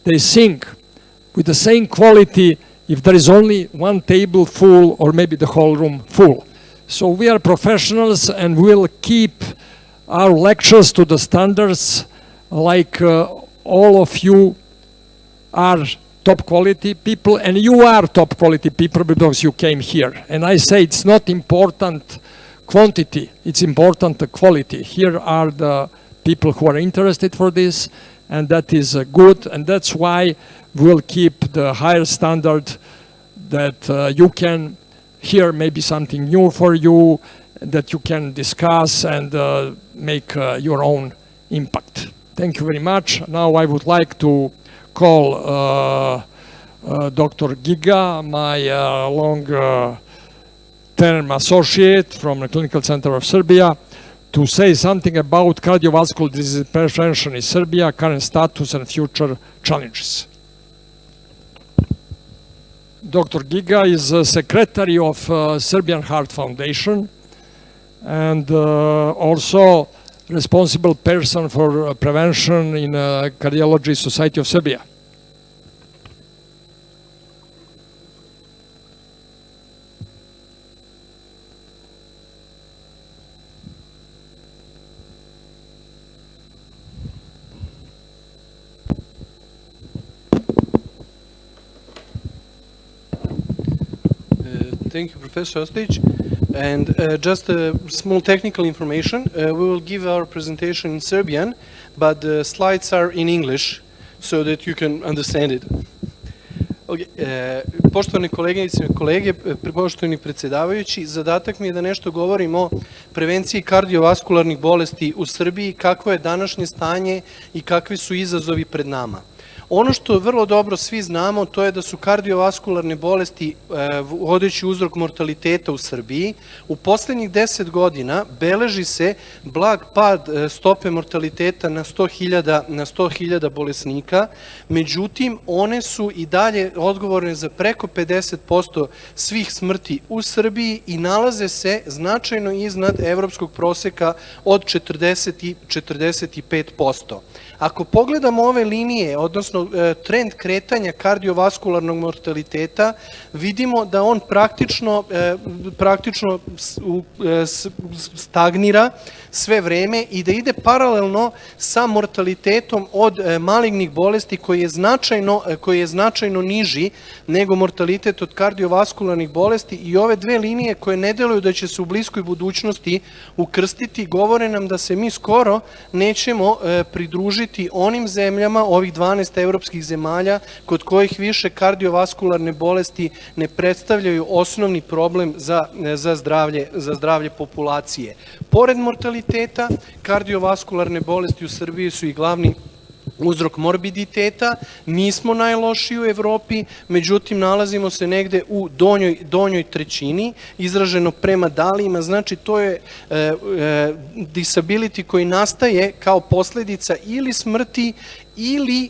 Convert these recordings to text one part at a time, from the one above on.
they sing with the same quality if there is only one table full or maybe the whole room full. So we are professionals and we'll keep our lectures to the standards like all of you are top quality people and you are top quality people because you came here. And I say it's not important quantity, it's important the quality. Here are the people who are interested for this, and that is good, and that's why we'll keep the higher standard that you can hear maybe something new for you, that you can discuss and make your own impact. Thank you very much. Now I would like to call Dr. Giga, my long-term associate from the Clinical Center of Serbia, to say something about cardiovascular disease prevention in Serbia, current status and future challenges. Dr. Giga is secretary of Serbian Heart Foundation and also responsible person for prevention in Cardiology Society of Serbia. Thank you, Professor Ostić. And just a small technical information. We will give our presentation in Serbian, but the slides are in English, so that you can understand it. Okay. Poštovane koleginice i kolege, poštovani predsjedavajući, zadatak mi je da nešto govorim o prevenciji kardiovaskularnih bolesti u Srbiji, kakvo je današnje stanje i kakvi su izazovi pred nama. Ono što vrlo dobro svi znamo, to je da su kardiovaskularne bolesti vodeći uzrok mortaliteta u Srbiji. U poslednjih 10 godina beleži se blag pad stope mortaliteta na 100.000 bolesnika, međutim one su i dalje odgovorne za preko 50% svih smrti u Srbiji i nalaze se značajno iznad evropskog proseka od 45%. Ako pogledamo ove linije, odnosno trend kretanja kardiovaskularnog mortaliteta, vidimo da on praktično stagnira sve vreme i da ide paralelno sa mortalitetom od malignih bolesti koji je značajno niži nego mortalitet od kardiovaskularnih bolesti, i ove dve linije koje ne deluju da će se u bliskoj budućnosti ukrstiti, govore nam da se mi skoro nećemo pridružiti onim zemljama, ovih 12 evropskih zemalja, kod kojih više kardiovaskularne bolesti ne predstavljaju osnovni problem za zdravlje populacije. Pored mortaliteta, kardiovaskularne bolesti u Srbiji su i glavni uzrok morbiditeta. Nismo najlošiji u Evropi, međutim nalazimo se negde u donjoj trećini, izraženo prema dalijima, znači to je disability koji nastaje kao posledica ili smrti ili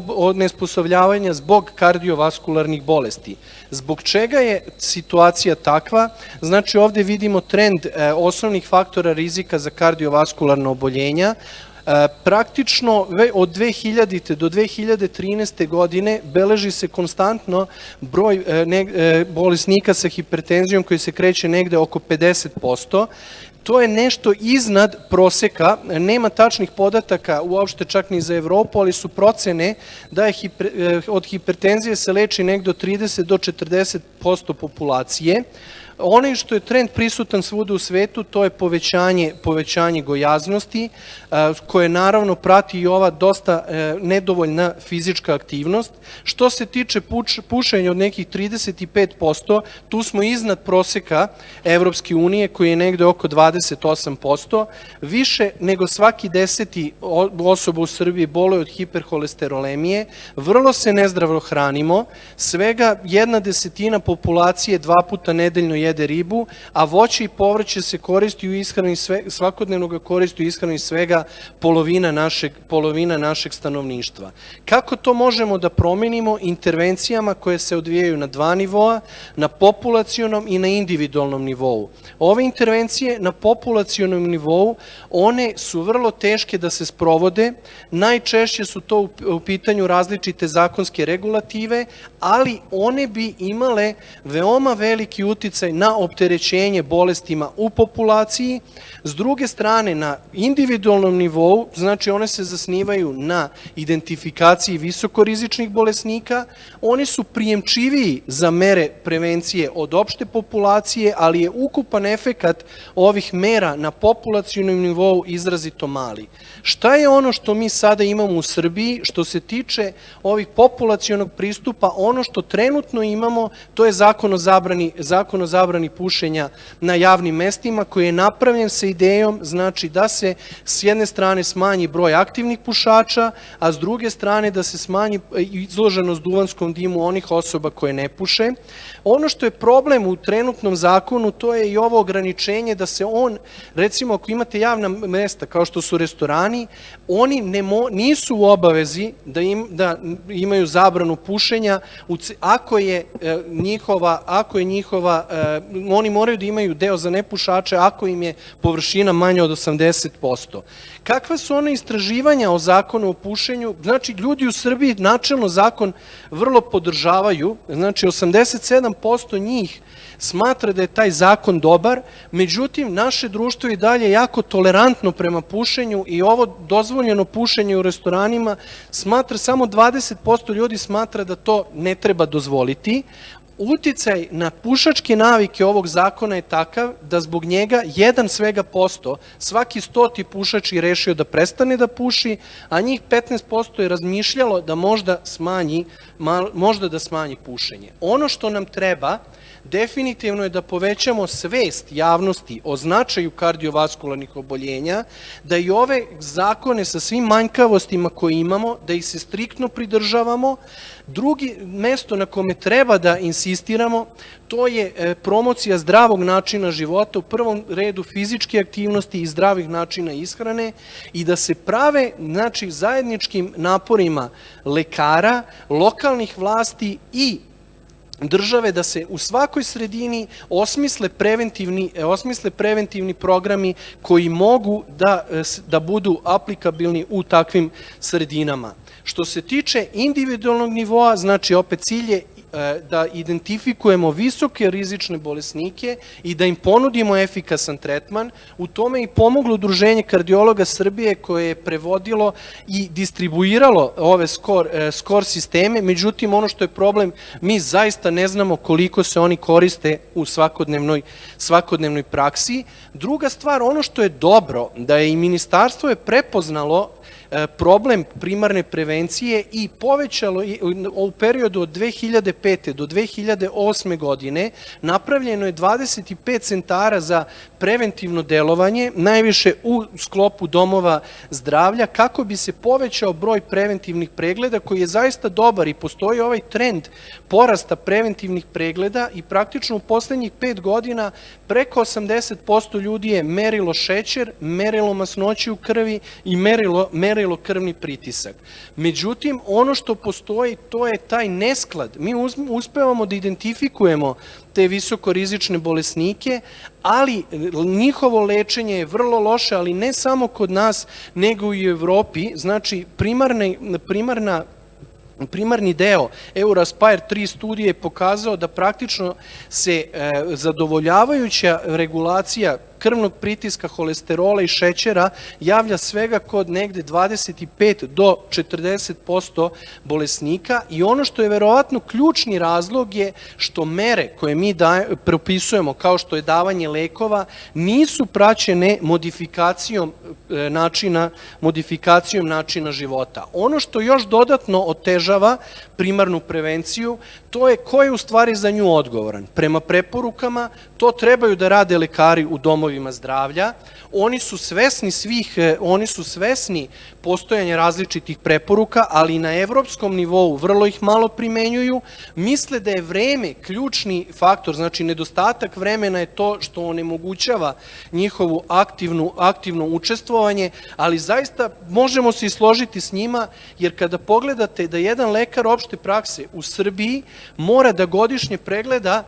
onesposobljavanja zbog kardiovaskularnih bolesti. Zbog čega je situacija takva? Znači ovde vidimo trend osnovnih faktora rizika za kardiovaskularna oboljenja. Praktično od 2000. do 2013. godine beleži se konstantno broj bolesnika sa hipertenzijom koji se kreće negde oko 50%. To je nešto iznad proseka, nema tačnih podataka uopšte čak ni za Evropu, ali su procene da je od hipertenzije se leči negde od 30 do 40% populacije. Onaj što je trend prisutan svuda u svetu, to je povećanje gojaznosti, koje naravno prati i ova dosta nedovoljna fizička aktivnost. Što se tiče pušenja od nekih 35%, tu smo iznad proseka Evropske unije, koji je negde oko 28%. Više nego svaki 10. osoba u Srbiji boluje od hiperholesterolemije, vrlo se nezdravo hranimo, svega 1/10 populacije 2 puta nedeljno jede ribu, a voće i povrće se koristi u ishrani, svakodnevno ga koristi u ishrani svega polovina našeg stanovništva. Kako to možemo da promenimo? Intervencijama koje se odvijaju na dva nivoa, na populacionom i na individualnom nivou. Ove intervencije na populacionom nivou, one su vrlo teške da se sprovode, najčešće su to u pitanju različite zakonske regulative, ali one bi imale veoma veliki uticaj na opterećenje bolestima u populaciji. S druge strane, na individualnom nivou, znači one se zasnivaju na identifikaciji visokorizičnih bolesnika, oni su prijemčiviji za mere prevencije od opšte populacije, ali je ukupan efekat ovih mera na populacionom nivou izrazito mali. Šta je ono što mi sada imamo u Srbiji što se tiče ovih populacionog pristupa? Ono što trenutno imamo, to je zakon o zabrani pušenja na javnim mestima, koji je napravljen sa idejom, znači da se s jedne strane smanji broj aktivnih pušača, a s druge strane da se smanji izloženost duvanskom dimu onih osoba koje ne puše. Ono što je problem u trenutnom zakonu, to je i ovo ograničenje da se on, recimo ako imate javna mesta kao što su restorani, oni nisu u obavezi da imaju zabranu pušenja, oni moraju da imaju deo za nepušače ako im je površina manja od 80%. Kakva su ona istraživanja o zakonu o pušenju? Znači, ljudi u Srbiji načelno zakon vrlo podržavaju, znači 87% njih smatra da je taj zakon dobar, međutim, naše društvo je i dalje jako tolerantno prema pušenju i ovo dozvoljeno pušenje u restoranima smatra, samo 20% ljudi smatra da to ne treba dozvoliti. Uticaj na pušačke navike ovog zakona je takav da zbog njega svega 1%, svaki 100. pušač je rešio da prestane da puši, a njih 15% je razmišljalo da možda da smanji pušenje. Ono što nam treba definitivno je da povećamo svest javnosti o značaju kardiovaskularnih oboljenja, da i ove zakone sa svim manjkavostima koje imamo, da ih se striktno pridržavamo. Drugi mesto na kome treba da insistiramo, to je promocija zdravog načina života, u prvom redu fizičke aktivnosti i zdravih načina ishrane i da se prave, znači, zajedničkim naporima lekara, lokalnih vlasti i države, da se u svakoj sredini osmisle preventivni programi koji mogu da budu aplikabilni u takvim sredinama. Što se tiče individualnog nivoa, znači opet cilj je da identifikujemo visoke rizične bolesnike i da im ponudimo efikasan tretman. U tome i pomoglo Udruženje kardiologa Srbije koje je prevodilo i distribuiralo ove skor sisteme, međutim ono što je problem, mi zaista ne znamo koliko se oni koriste u svakodnevnoj praksi. Druga stvar, ono što je dobro, da je i ministarstvo prepoznalo problem primarne prevencije i povećalo u periodu od 2005. do 2008. godine, napravljeno je 25 centara za preventivno delovanje, najviše u sklopu domova zdravlja, kako bi se povećao broj preventivnih pregleda, koji je zaista dobar i postoji ovaj trend porasta preventivnih pregleda i praktično u poslednjih 5 godina preko 80% ljudi je merilo šećer, merilo masnoće u krvi i merilo krvni pritisak. Međutim, ono što postoji, to je taj nesklad. Mi uspevamo da identifikujemo te visokorizične bolesnike, ali njihovo lečenje je vrlo loše, ali ne samo kod nas, nego i u Evropi. Znači, primarni deo Euraspire 3 studije je pokazao da praktično se zadovoljavajuća regulacija krvnog pritiska, holesterola i šećera javlja svega kod negde 25 do 40% bolesnika i ono što je verovatno ključni razlog je što mere koje mi propisujemo, kao što je davanje lekova, nisu praćene modifikacijom načina života. Ono što još dodatno otežava primarnu prevenciju, to je ko je u stvari za nju odgovoran. Prema preporukama, to trebaju da rade lekari u domovima domovima zdravlja, oni su svesni postojanja različitih preporuka, ali i na evropskom nivou vrlo ih malo primenjuju, misle da je vreme ključni faktor, znači nedostatak vremena je to što onemogućava njihovu aktivno učestvovanje, ali zaista možemo se i složiti s njima, jer kada pogledate da jedan lekar opšte prakse u Srbiji mora da godišnje pregleda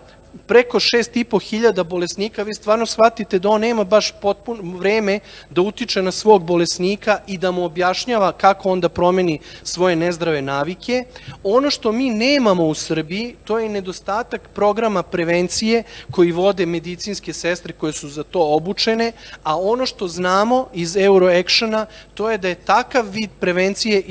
preko 6.500 bolesnika, vi stvarno shvatite da on nema baš potpuno vreme da utiče na svog bolesnika i da mu objašnjava kako on da promeni svoje nezdrave navike. Ono što mi nemamo u Srbiji, to je nedostatak programa prevencije koji vode medicinske sestre koje su za to obučene, a ono što znamo iz Euroactiona, to je da je takav vid prevencije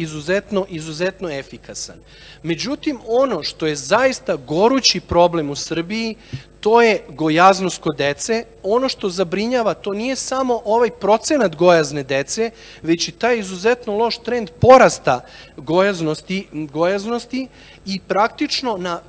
izuzetno efikasan. Međutim, ono što je zaista gorući problem u Srbiji, to je gojaznost kod dece. Ono što zabrinjava, to nije samo ovaj procenat gojazne dece, već i taj izuzetno loš trend porasta gojaznosti i praktično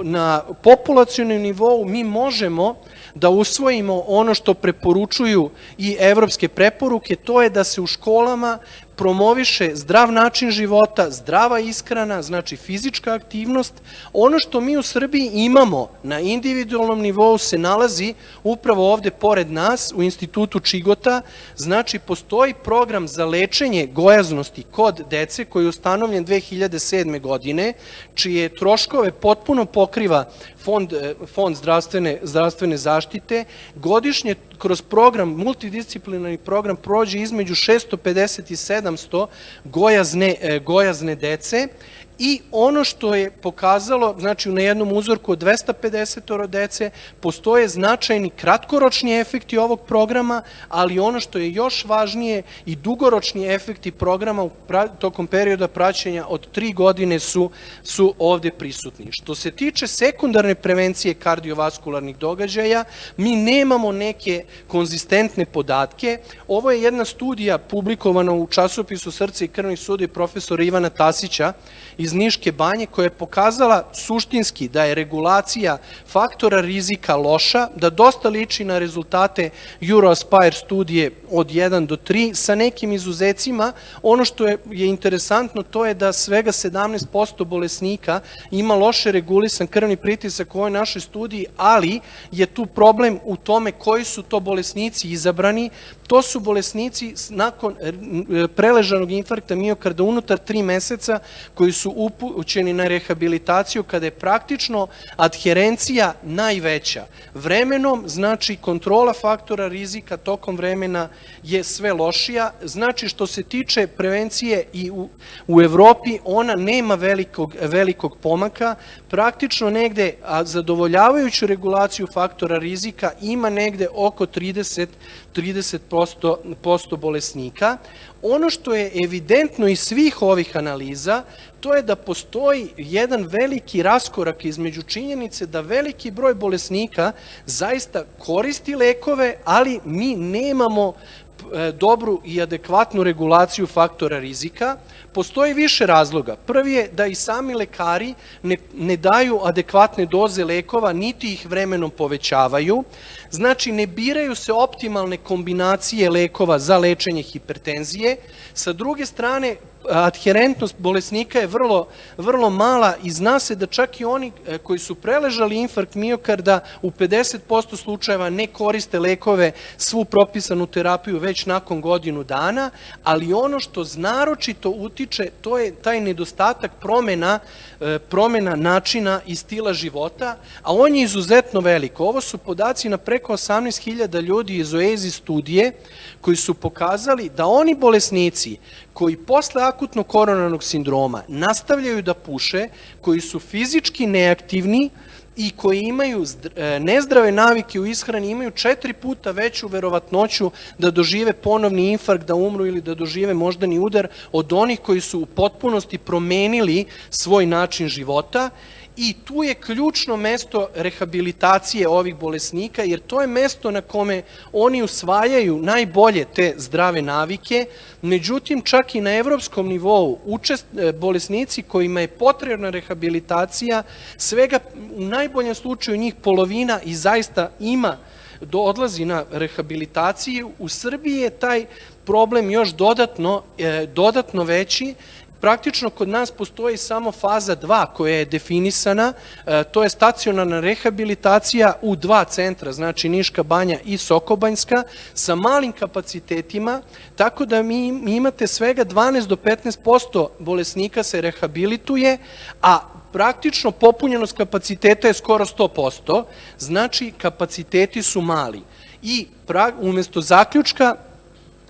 na populacionom nivou mi možemo da usvojimo ono što preporučuju i evropske preporuke, to je da se u školama promoviše zdrav način života, zdrava ishrana, znači fizička aktivnost. Ono što mi u Srbiji imamo na individualnom nivou se nalazi upravo ovde pored nas u Institutu Čigota, znači postoji program za lečenje gojaznosti kod dece koji je ustanovljen 2007. godine, čije troškove potpuno pokriva Fond zdravstvene zaštite. Godišnje kroz program, multidisciplinarni program prođe između 650 i 700 gojazne dece i ono što je pokazalo, znači na jednom uzorku od 250 dece, postoje značajni kratkoročni efekti ovog programa, ali ono što je još važnije i dugoročni efekti programa tokom perioda praćenja od 3 godine su ovde prisutni. Što se tiče sekundarne prevencije kardiovaskularnih događaja, mi nemamo neke konzistentne podatke. Ovo je jedna studija publikovana u časopisu Srce i krvnih sudova profesora Ivana Tasića iz Niške banje, koja je pokazala suštinski da je regulacija faktora rizika loša, da dosta liči na rezultate Euroaspire studije od 1 do 3, sa nekim izuzecima. Ono što je interesantno, to je da svega 17% bolesnika ima loše regulisan krvni pritisak u ovoj našoj studiji, ali je tu problem u tome koji su to bolesnici izabrani. To su bolesnici nakon preležanog infarkta miokarda unutar 3 meseca koji su upućeni na rehabilitaciju kada je praktično adherencija najveća. Vremenom, znači kontrola faktora rizika tokom vremena je sve lošija. Znači što se tiče prevencije i u Evropi, ona nema velikog pomaka. Praktično negde zadovoljavajuću regulaciju faktora rizika ima negde oko 30% bolesnika. Ono što je evidentno iz svih ovih analiza, to je da postoji jedan veliki raskorak između činjenice da veliki broj bolesnika zaista koristi lekove, ali mi nemamo dobru i adekvatnu regulaciju faktora rizika. Postoji više razloga. Prvi je da i sami lekari ne daju adekvatne doze lekova, niti ih vremenom povećavaju. Znači, ne biraju se optimalne kombinacije lekova za lečenje hipertenzije. Sa druge strane, adherentnost bolesnika je vrlo mala i zna se da čak i oni koji su preležali infarkt miokarda u 50% slučajeva ne koriste lekove, svu propisanu terapiju već nakon godinu dana, ali ono što naročito utiče, to je taj nedostatak promena načina i stila života, a on je izuzetno velik. Ovo su podaci na preko 18.000 ljudi iz OASI studije koji su pokazali da oni bolesnici koji posle akutnog koronarnog sindroma nastavljaju da puše, koji su fizički neaktivni i koji imaju nezdrave navike u ishrani, imaju 4 puta veću verovatnoću da dožive ponovni infarkt, da umru ili da dožive moždani udar od onih koji su u potpunosti promenili svoj način života. I tu je ključno mesto rehabilitacije ovih bolesnika, jer to je mesto na kome oni usvajaju najbolje te zdrave navike. Međutim, čak i na evropskom nivou bolesnici kojima je potrebna rehabilitacija, svega u najboljem slučaju njih polovina i zaista ima odlazi na rehabilitaciju. U Srbiji je taj problem još dodatno veći. Praktično kod nas postoji samo faza 2 koja je definisana, to je stacionarna rehabilitacija u 2 centra, znači Niška banja i Sokobanjska, sa malim kapacitetima, tako da mi imate svega 12 do 15% bolesnika se rehabilituje, a praktično popunjenost kapaciteta je skoro 100%, znači kapaciteti su mali. I umesto zaključka,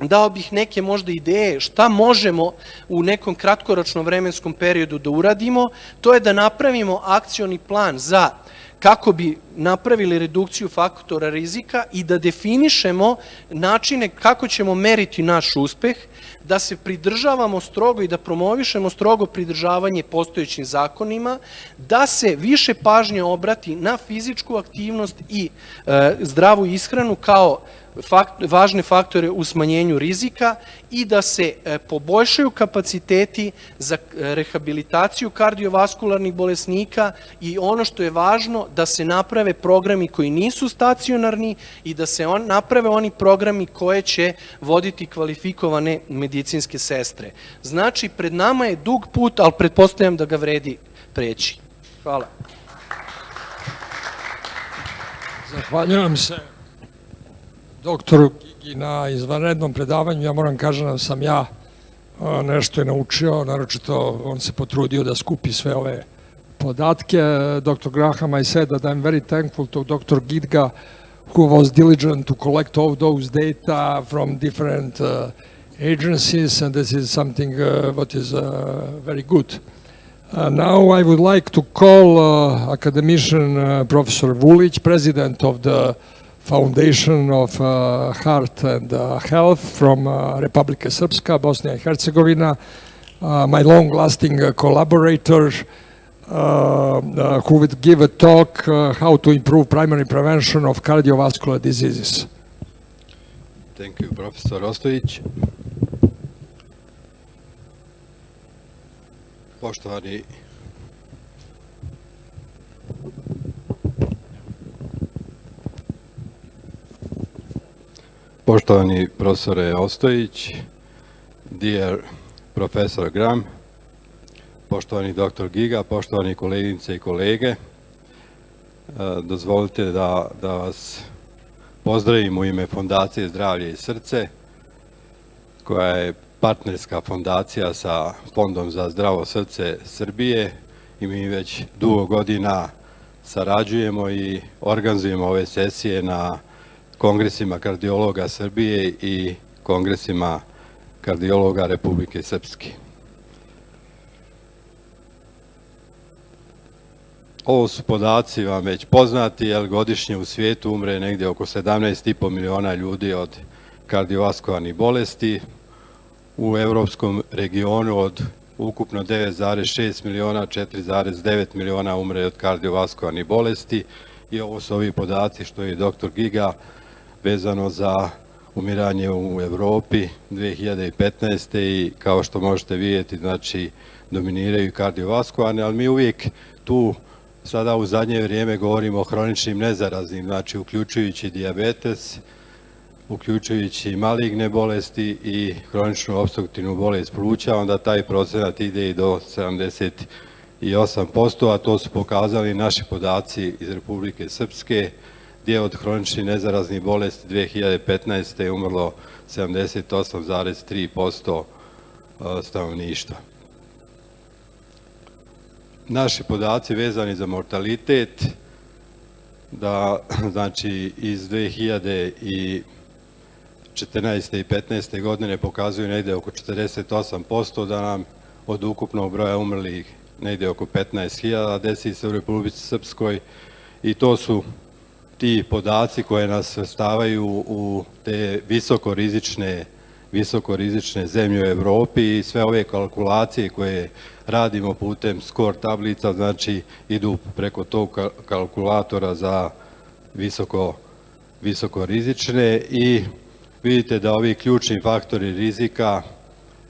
dao bih neke možda ideje šta možemo u nekom kratkoročnom vremenskom periodu da uradimo, to je da napravimo akcioni plan za kako bi napravili redukciju faktora rizika i da definišemo načine kako ćemo meriti naš uspeh, da se pridržavamo strogo i da promovišemo strogo pridržavanje postojećim zakonima, da se više pažnje obrati na fizičku aktivnost i zdravu ishranu kao važne faktore u smanjenju rizika i da se poboljšaju kapaciteti za rehabilitaciju kardiovaskularnih bolesnika i ono što je važno, da se naprave programi koji nisu stacionarni i da se naprave oni programi koje će voditi kvalifikovane medicinske sestre. Znači, pred nama je dug put, ali pretpostavljam da ga vredi preći. Hvala. Zahvaljujem se doktoru Gigi na izvanrednom predavanju. Ja moram kažem da sam ja nešto je naučio, naročito on se potrudio da skupi sve ove podatke. Dr. Graham, I said that I'm very thankful to Dr. Giga who was diligent to collect all those data from different agencies, and this is something what is very good. Now I would like to call academician Professor Vulić, president of the Foundation of Heart and Health from Republike Srpska, Bosnia and Herzegovina, my long-lasting collaborator who would give a talk how to improve primary prevention of cardiovascular diseases. Thank you, Professor Ostojić. Poštovani profesore Ostojić, dear Professor Graham, poštovani dr. Giga, poštovani koleginice i kolege, dozvolite da vas pozdravim u ime Fondacije Zdravlje i srce, koja je partnerska fondacija sa Fondom za zdravo srce Srbije i mi već dugo godina sarađujemo i organizujemo ove sesije na kongresima kardiologa Srbije i kongresima kardiologa Republike Srpske. Ovo su podaci vam već poznati, jer godišnje u svijetu umre negdje oko 17,5 miliona ljudi od kardiovaskularnih bolesti. U evropskom regionu od ukupno 9,6 miliona, 4,9 miliona umre od kardiovaskularnih bolesti. I ovo su ovi podaci što je dr. Giga vezano za umiranje u Evropi 2015. i kao što možete vidjeti, znači, dominiraju kardiovaskularne, ali mi uvijek tu sada u zadnje vrijeme govorimo o hroničnim nezaraznim, znači uključujući dijabetes, uključujući maligne bolesti i hroničnu opstruktivnu bolest pluća, onda taj procenat ide i do 78%, a to su pokazali naši podaci iz Republike Srpske, gdje od hroničnih nezaraznih bolesti 2015. je umrlo 78,3% stanovništva. Naši podaci vezani za mortalitet, da znači iz 2014. i 2015. godine pokazuju negdje oko 48%, da nam od ukupnog broja umrlih negdje oko 15.000 desi se u Republici Srpskoj i to su ti podaci koje nas svrstavaju u te visokorizične zemlje u Evropi i sve ove kalkulacije koje radimo putem skor tablica, znači idu preko tog kalkulatora za visokorizične i vidite da ovi ključni faktori rizika,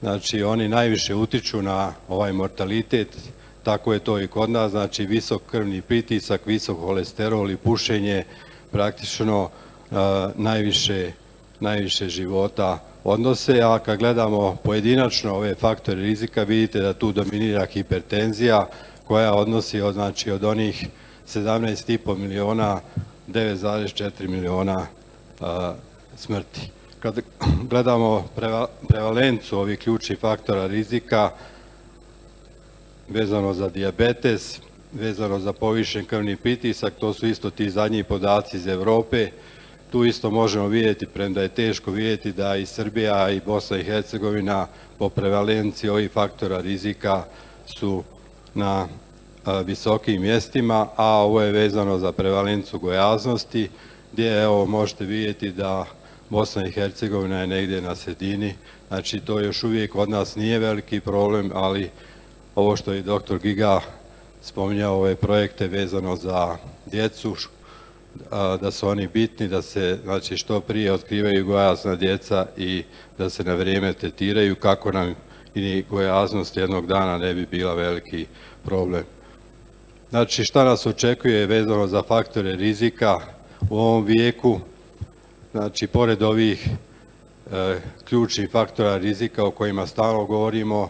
znači oni najviše utiču na ovaj mortalitet, tako je to i kod nas, znači visok krvni pritisak, visok holesterol i pušenje praktično najviše života odnose, a kad gledamo pojedinačno ove faktore rizika, vidite da tu dominira hipertenzija koja odnosi od onih 17,5 miliona 9,4 miliona smrti. Kad gledamo prevalencu ovih ključnih faktora rizika vezano za dijabetes, vezano za povišen krvni pritisak, to su isto ti zadnji podaci iz Evrope. Tu isto možemo vidjeti, premda je teško vidjeti, da i Srbija i Bosna i Hercegovina po prevalenciji ovih faktora rizika su na visokim mjestima, a ovo je vezano za prevalencu gojaznosti, gdje evo možete vidjeti da Bosna i Hercegovina je negdje na sredini. Znači to još uvijek kod nas nije veliki problem, ali ovo što je dr. Giga spominjao, ove projekte vezano za djecu, da su oni bitni, da se što prije otkrivaju gojazna djeca i da se na vrijeme tretiraju, kako nam i gojaznost jednog dana ne bi bila veliki problem. Znači šta nas očekuje vezano za faktore rizika u ovom vijeku? Znači pored ovih ključnih faktora rizika o kojima stalno govorimo,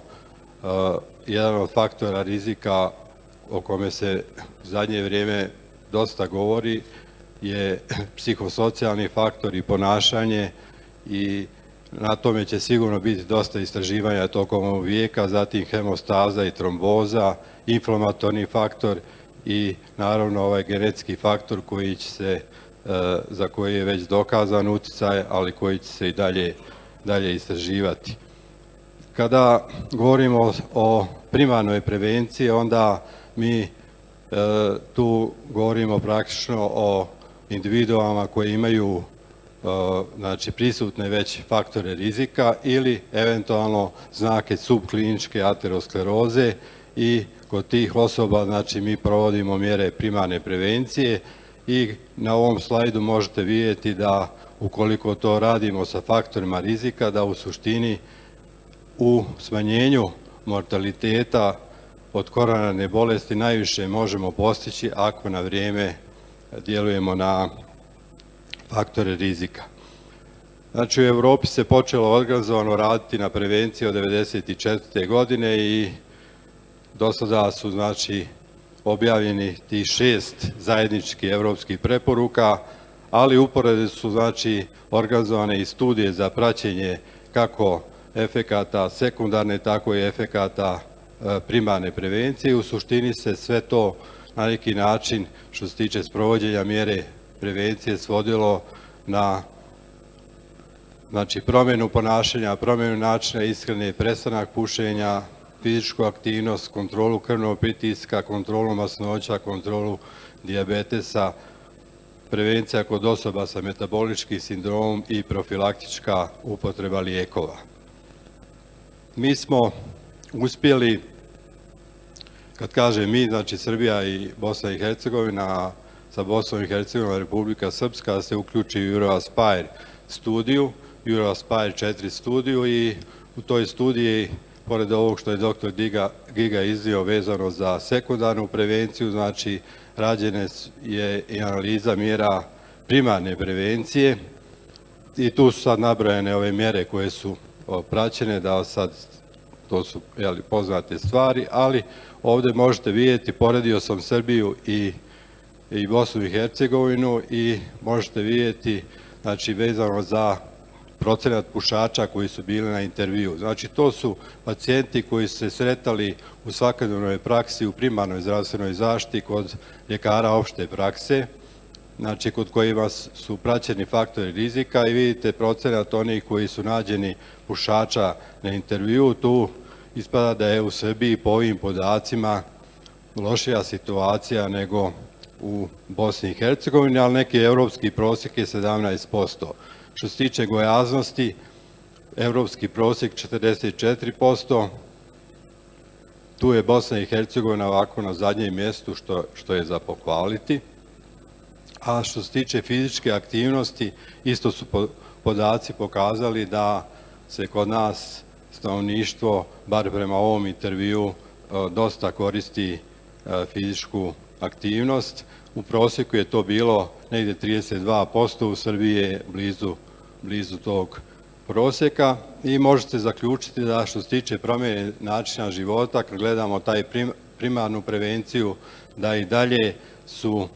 jedan od faktora rizika o kome se u zadnje vrijeme dosta govori je psihosocijalni faktor i ponašanje, i na tome će sigurno biti dosta istraživanja tokom ovog vijeka, zatim hemostaza i tromboza, inflamatorni faktor i naravno ovaj genetski faktor koji će se, za koji je već dokazan utjecaj, ali koji će se i dalje istraživati. Kada govorimo o primarnoj prevenciji, onda mi tu govorimo praktično o individuama koji imaju prisutne već faktore rizika ili eventualno znake subkliničke ateroskleroze, i kod tih osoba mi provodimo mjere primarne prevencije, i na ovom slajdu možete vidjeti da ukoliko to radimo sa faktorima rizika, da u suštini u smanjenju mortaliteta od koronarne bolesti najviše možemo postići ako na vrijeme djelujemo na faktore rizika. Znači u Europi se počelo organizovano raditi na prevenciji od 1994. godine i do sada su objavljeni tih 6 zajedničkih europskih preporuka, ali uporedo su organizovane i studije za praćenje kako efekata sekundarne, tako i efekata primarne prevencije. U suštini se sve to na neki način, što se tiče sprovođenja mjere prevencije, svodilo na promjenu ponašanja, promjenu načina ishrane, prestanak pušenja, fizičku aktivnost, kontrolu krvnog pritiska, kontrolu masnoća, kontrolu dijabetesa, prevencija kod osoba sa metaboličkim sindromom i profilaktička upotreba lijekova. Mi smo uspjeli, kad kažem mi, znači Srbija i Bosna i Hercegovina, sa Bosnom i Hercegovinom Republika Srpska, da se uključi u Euroaspire studiju, Euroaspire 4 studiju, i u toj studiji, pored ovog što je dr. Giga iznio vezano za sekundarnu prevenciju, znači rađena je i analiza mjera primarne prevencije, i tu su sad nabrojene ove mjere koje su praćene, da sad to su poznate stvari, ali ovdje možete vidjeti, poredio sam Srbiju i Bosnu i Hercegovinu, i možete vidjeti vezano za procenat pušača koji su bili na intervju. Znači to su pacijenti koji su se sretali u svakodnevnoj praksi u primarnoj zdravstvenoj zaštiti kod ljekara opšte prakse, znači kod kojima su praćeni faktori rizika, i vidite procenat onih koji su nađeni pušača na intervju. Tu ispada da je u Srbiji po ovim podacima lošija situacija nego u Bosni i Hercegovini, ali neki evropski prosjek je 17%. Što se tiče gojaznosti, evropski prosjek 44%, tu je Bosna i Hercegovina ovako na zadnjem mjestu, što je za pohvaliti. A što se tiče fizičke aktivnosti, isto su podaci pokazali da se kod nas stanovništvo, bar prema ovom intervju, dosta koristi fizičku aktivnost. U prosjeku je to bilo negdje 32%, u Srbiji je blizu tog prosjeka i možete zaključiti da što se tiče promjene načina života, kad gledamo taj primarnu prevenciju, da i dalje su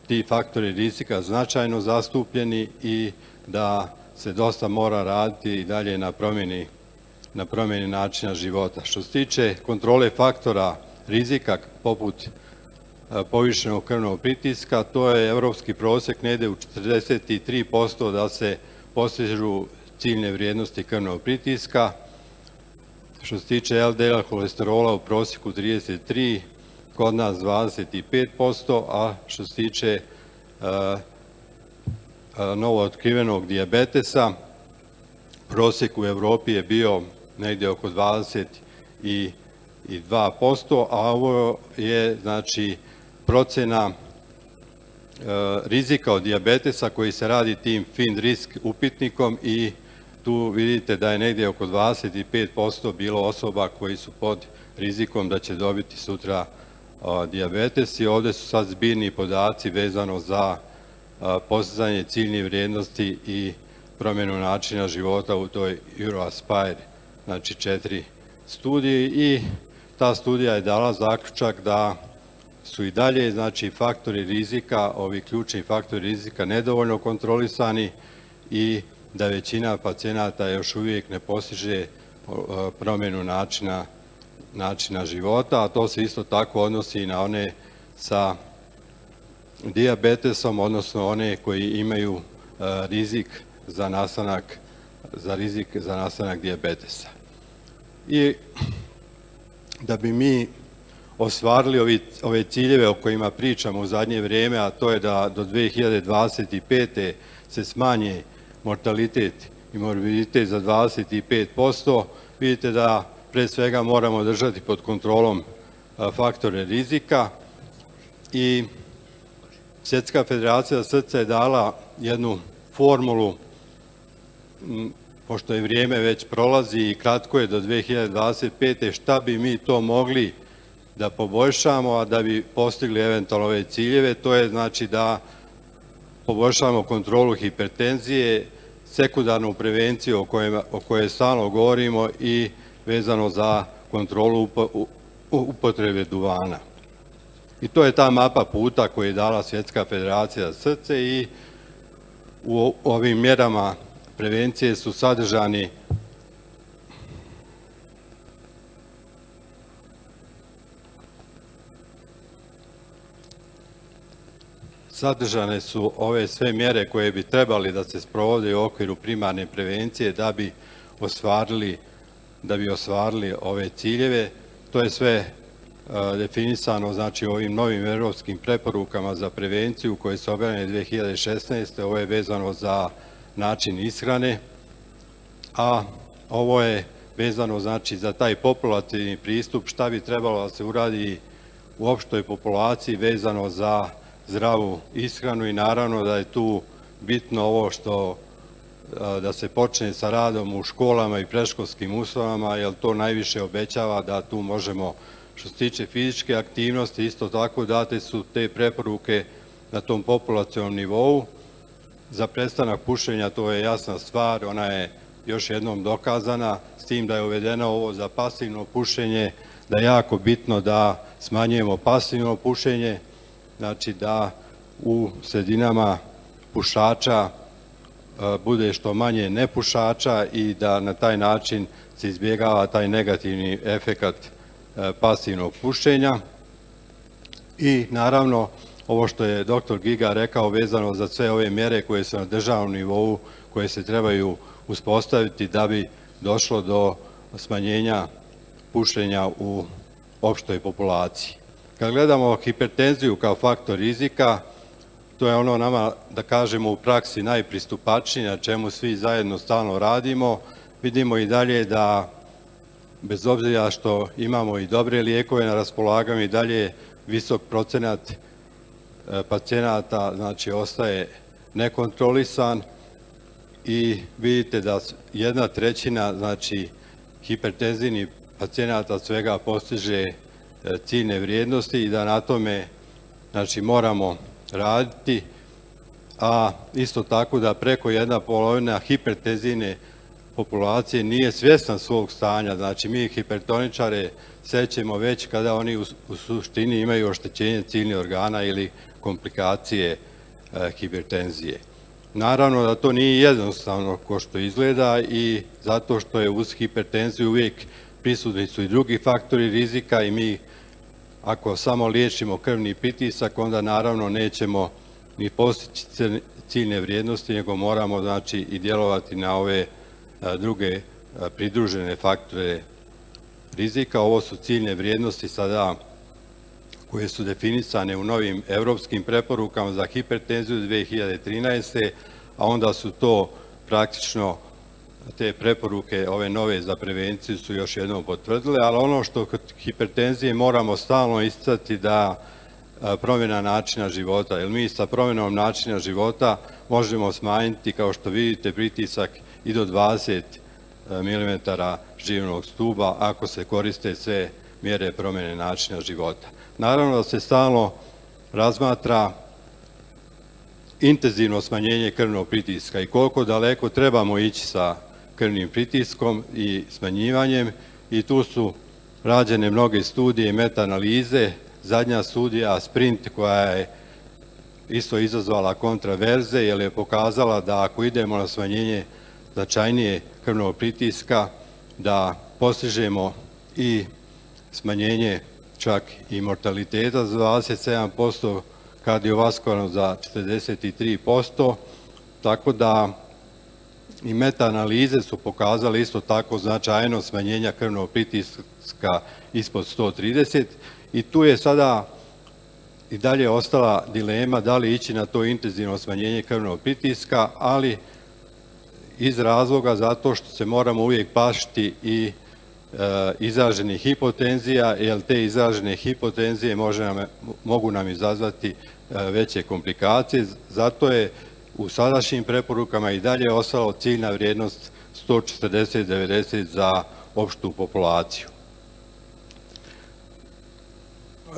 ti faktori rizika značajno zastupljeni i da se dosta mora raditi i dalje na promjeni načina života. Što se tiče kontrole faktora rizika poput povišenog krvnog pritiska, to je evropski prosjek negdje u 43% da se postižu ciljne vrijednosti krvnog pritiska. Što se tiče LDL kolesterola u prosjeku 33%, kod nas 25%, a što se tiče novootkrivenog dijabetesa, prosjek u Evropi je bio negdje oko 22%, a ovo je znači procena rizika od dijabetesa koji se radi tim fin risk upitnikom i tu vidite da je negdje oko 25% bilo osoba koji su pod rizikom da će dobiti sutra dijabetes i ovdje su sad zbirni podaci vezano za postizanje ciljnih vrijednosti i promjenu načina života u toj Euroaspire, znači 4 studije i ta studija je dala zaključak da su i dalje znači faktori rizika, ovi ključni faktori rizika nedovoljno kontrolisani i da većina pacijenata još uvijek ne postiže promjenu načina života, a to se isto tako odnosi i na one sa dijabetesom, odnosno one koji imaju rizik za nastanak dijabetesa. I da bi mi ostvarili ove ciljeve o kojima pričamo u zadnje vrijeme, a to je da do 2025. se smanje mortalitet i morbiditet za 25%, vidite da pre svega moramo držati pod kontrolom faktore rizika i Svjetska federacija srca je dala jednu formulu, pošto je vrijeme već prolazi i kratko je do 2025. šta bi mi to mogli da poboljšamo, a da bi postigli eventualno ove ciljeve, to je znači da poboljšamo kontrolu hipertenzije, sekundarnu prevenciju o kojoj stalno govorimo i vezano za kontrolu upotrebe duvana. I to je ta mapa puta koju je dala Svjetska federacija srce i u ovim mjerama prevencije su sadržane su ove sve mjere koje bi trebali da se sprovode u okviru primarne prevencije da bi ostvarili ove ciljeve. To je sve definisano znači ovim novim europskim preporukama za prevenciju koje su objavljene 2016. Ovo je vezano za način ishrane, a ovo je vezano znači za taj populacijni pristup šta bi trebalo da se uradi u opštoj populaciji vezano za zdravu ishranu i naravno da je tu bitno ovo što da se počne sa radom u školama i predškolskim ustanovama, jer to najviše obećava da tu možemo, što se tiče fizičke aktivnosti, isto tako date su te preporuke na tom populacionom nivou. Za prestanak pušenja to je jasna stvar, ona je još jednom dokazana, s tim da je uvedeno ovo za pasivno pušenje, da je jako bitno da smanjujemo pasivno pušenje, znači da u sredinama pušača bude što manje nepušača i da na taj način se izbjegava taj negativni efekat pasivnog pušenja. I naravno, ovo što je dr. Giga rekao vezano za sve ove mjere koje su na državnom nivou, koje se trebaju uspostaviti da bi došlo do smanjenja pušenja u opštoj populaciji. Kad gledamo hipertenziju kao faktor rizika, to je ono nama, da kažemo, u praksi najpristupačnije, na čemu svi zajedno stalno radimo. Vidimo i dalje da, bez obzira što imamo i dobre lijekove na raspolaganju, i dalje visok procenat pacijenata, znači, ostaje nekontrolisan i vidite da 1/3, znači, hipertenzivnih pacijenata svega postiže ciljne vrijednosti i da na tome znači moramo raditi, a isto tako da preko 1/2 hipertenzivne populacije nije svjesna svog stanja, znači mi hipertoničare srećemo već kada oni u suštini imaju oštećenje ciljnih organa ili komplikacije hipertenzije. Naravno da to nije jednostavno kao što izgleda i zato što je uz hipertenziju uvijek prisutni su i drugi faktori rizika i mi ako samo liječimo krvni pritisak onda naravno nećemo ni postići ciljne vrijednosti, nego moramo znači i djelovati na ove druge pridružene faktore rizika. Ovo su ciljne vrijednosti sada koje su definisane u novim evropskim preporukama za hipertenziju 2013. a onda su to praktično te preporuke, ove nove za prevenciju su još jednom potvrdile, ali ono što kod hipertenzije moramo stalno isticati da promjena načina života, jer mi sa promjenom načina života možemo smanjiti, kao što vidite, pritisak i do 20 mm živnog stuba ako se koriste sve mjere promjene načina života. Naravno da se stalno razmatra intenzivno smanjenje krvnog pritiska i koliko daleko trebamo ići sa krvnim pritiskom i smanjivanjem i tu su rađene mnoge studije i meta-analize. Zadnja studija Sprint koja je isto izazvala kontraverze jer je pokazala da ako idemo na smanjenje značajnije krvnog pritiska da postižemo i smanjenje čak i mortaliteta za 27%, kardiovaskularno za 43%, tako da i meta-analize su pokazale isto tako značajno smanjenja krvnog pritiska ispod 130 i tu je sada i dalje ostala dilema da li ići na to intenzivno smanjenje krvnog pritiska, ali iz razloga zato što se moramo uvijek plašiti i izraženih hipotenzija, jer te izražene hipotenzije mogu nam izazvati veće komplikacije. Zato je u sadašnjim preporukama i dalje ostalo ciljna vrijednost 140-90 za opštu populaciju.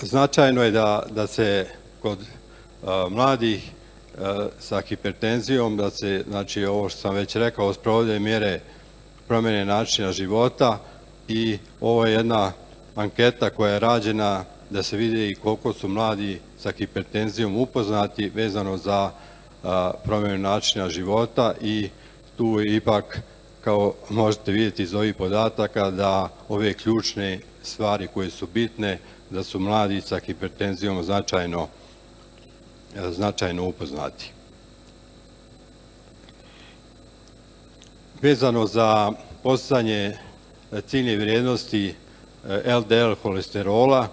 Značajno je da se kod mladih sa hipertenzijom, da se, znači ovo što sam već rekao, sprovode mjere promjene načina života i ovo je jedna anketa koja je rađena da se vidi koliko su mladi sa hipertenzijom upoznati vezano za promjenu načina života i tu je ipak, kao možete vidjeti iz ovih podataka, da ove ključne stvari koje su bitne, da su mladi sa hipertenzijom značajno upoznati. Vezano za postizanje ciljne vrijednosti LDL holesterola,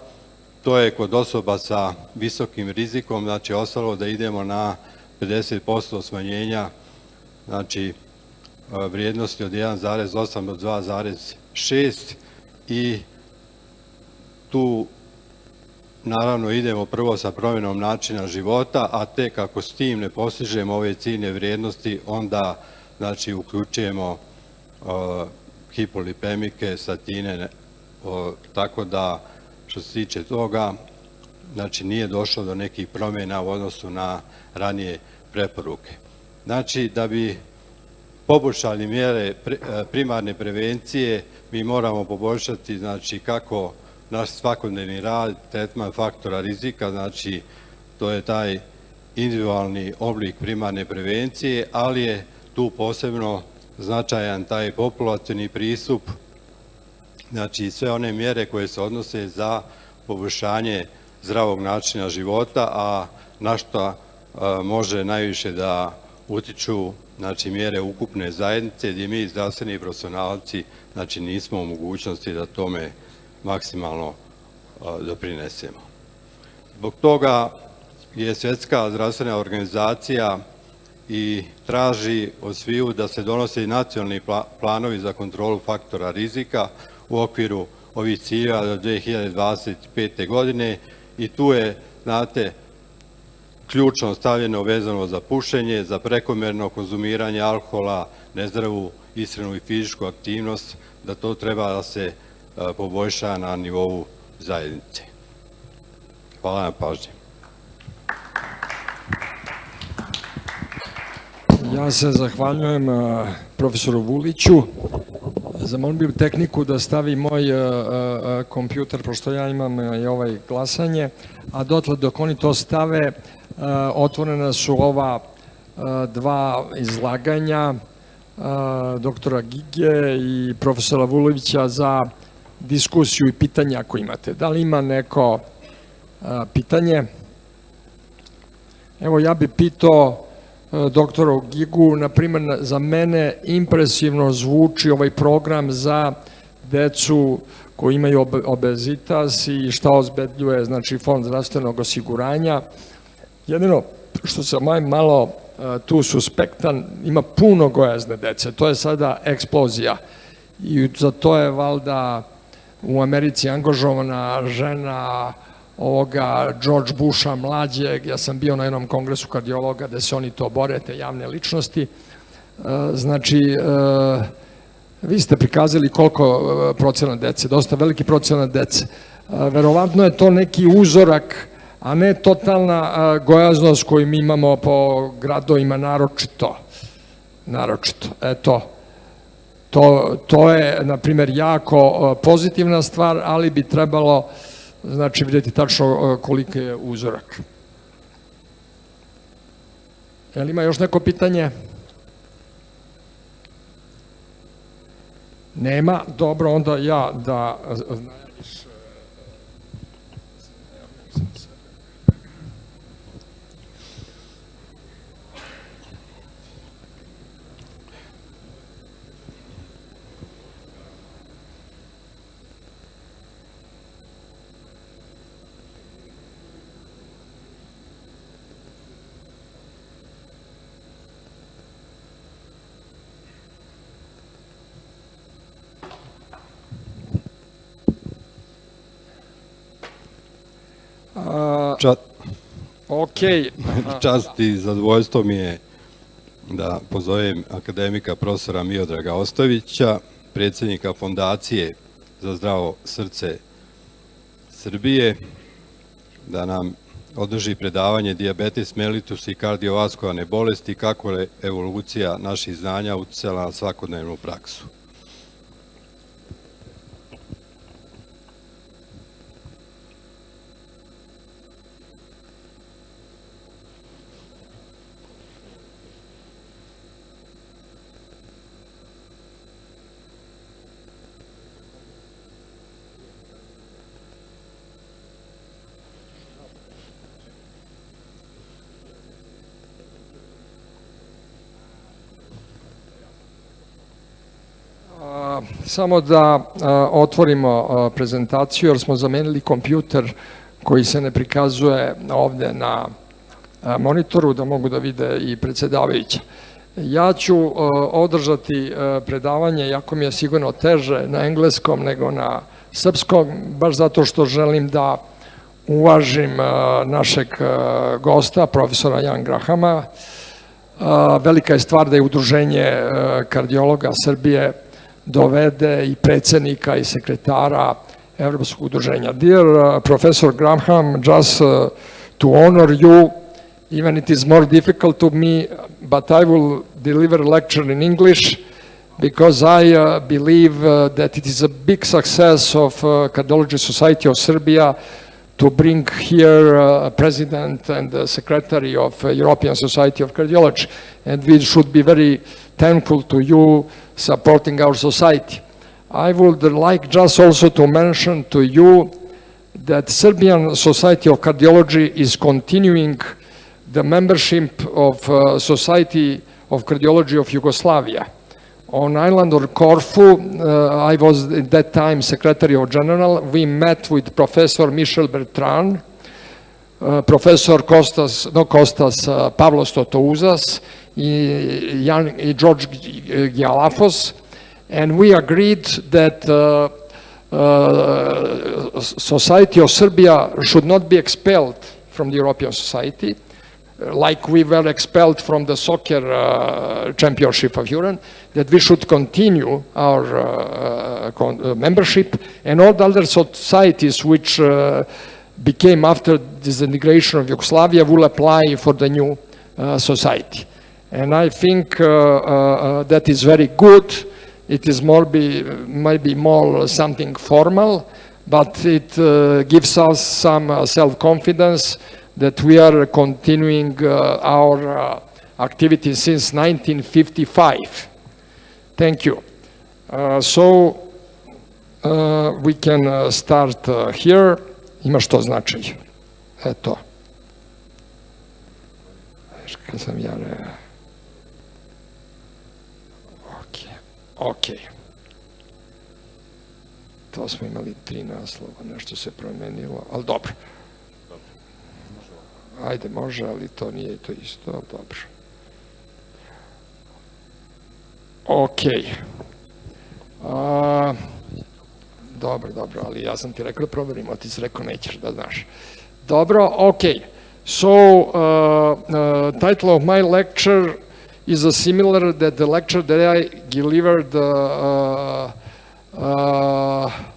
to je kod osoba sa visokim rizikom, znači ostalo da idemo na 50% smanjenja, znači vrijednosti od 1,8 do 2,6 i tu naravno idemo prvo sa promjenom načina života, a tek ako s tim ne postižemo ove ciljne vrijednosti, onda znači uključujemo hipolipemike, statine, tako da što se tiče toga, znači nije došlo do nekih promjena u odnosu na ranije preporuke. Znači da bi poboljšali mjere primarne prevencije, mi moramo poboljšati znači kako naš svakodnevni rad, tretman faktora rizika, znači to je taj individualni oblik primarne prevencije, ali je tu posebno značajan taj populacioni pristup, znači sve one mjere koje se odnose za poboljšanje zdravog načina života, a na što može najviše da utiču znači mjere ukupne zajednice gdje mi zdravstveni profesionalci znači nismo u mogućnosti da tome maksimalno doprinesemo. Zbog toga je Svjetska zdravstvena organizacija i traži od sviju da se donose nacionalni planovi za kontrolu faktora rizika u okviru ovih ciljeva do 2025. godine i tu je, znate, ključno stavljeno vezano za pušenje, za prekomjerno konzumiranje alkohola, nezdravu ishranu i fizičku aktivnost, da to treba da se poboljša na nivou zajednice. Hvala na pažnji. Ja se zahvaljujem profesoru Vuliću. Zamolio bih tehniku da stavi moj kompjuter, pošto ja imam i ovaj glasanje, a dotle dok oni to stave, otvorena su ova dva izlaganja doktora Gige i profesora Vulovića za diskusiju i pitanja ako imate. Da li ima neko pitanje? Evo, ja bih pitao doktoru Gigu, na primjer, za mene impresivno zvuči ovaj program za decu koji imaju obezitas i šta ozbiljuje, znači, Fond zdravstvenog osiguranja. Jedino što sam malo tu suspektan, ima puno gojazne dece, to je sada eksplozija i za to je valjda u Americi angažovana žena ovoga George Busha mlađeg. Ja sam bio na jednom kongresu kardiologa gde se oni to bore, te javne ličnosti. Znači, vi ste prikazali koliko procenat dece, dosta veliki procenat dece. Verovatno je to neki uzorak, a ne totalna gojaznost koju mi imamo po gradovima, naročito. Eto, to je, na primjer, jako pozitivna stvar, ali bi trebalo, znači, vidjeti tačno koliki je uzorak. Jel ima još neko pitanje? Nema? Dobro, onda ja da najaviš. Čast i zadovoljstvo mi je da pozovem akademika profesora Miodraga Ostojića, predsjednika Fondacije za zdravo srce Srbije, da nam održi predavanje dijabetes mellitus i kardiovaskularne bolesti, kako je evolucija naših znanja uticala na svakodnevnu praksu. Samo da otvorimo prezentaciju, jer smo zamenili kompjuter koji se ne prikazuje ovde na monitoru, da mogu da vide i predsjedavajuća. Ja ću održati predavanje, jako mi je sigurno teže na engleskom nego na srpskom, baš zato što želim da uvažim našeg gosta, profesora Jan Grahama. Velika je stvar da je Udruženje kardiologa Srbije dovede i predsjednika i sekretara Evropskog udruženja. Dear Professor Graham, just to honor you, even it is more difficult to me, but I will deliver a lecture in English because I believe that it is a big success of Cardiology Society of Serbia to bring here a president and a secretary of European Society of Cardiology, and we should be very thankful to you supporting our society. I would like just also to mention to you that Serbian Society of Cardiology is continuing the membership of Society of Cardiology of Yugoslavia. On island of Corfu, I was at that time Secretary of General. We met with Professor Michel Bertrand, Professor Pavlos Totouzas, and George Gialafos, and we agreed that Society of Serbia should not be expelled from the European Society, like we were expelled from the soccer championship of Europe, that we should continue our membership, and all the other societies which became after disintegration of Yugoslavia will apply for the new society. And I think that is very good. It is maybe more something formal, but it gives us some self-confidence that we are continuing our activities since 1955. Thank you. So we can start here. Ima što znači? Eto. Kad sam ja Ok. To smo imali 3 naslova, nešto se promenilo, ali dobro. Ajde, može, ali to nije to isto, dobro. Ok. Dobro, ali ja sam ti rekao da proverimo, a ti si rekao nećeš da znaš. Dobro, ok. So, title of my lecture is similar that the lecture that I delivered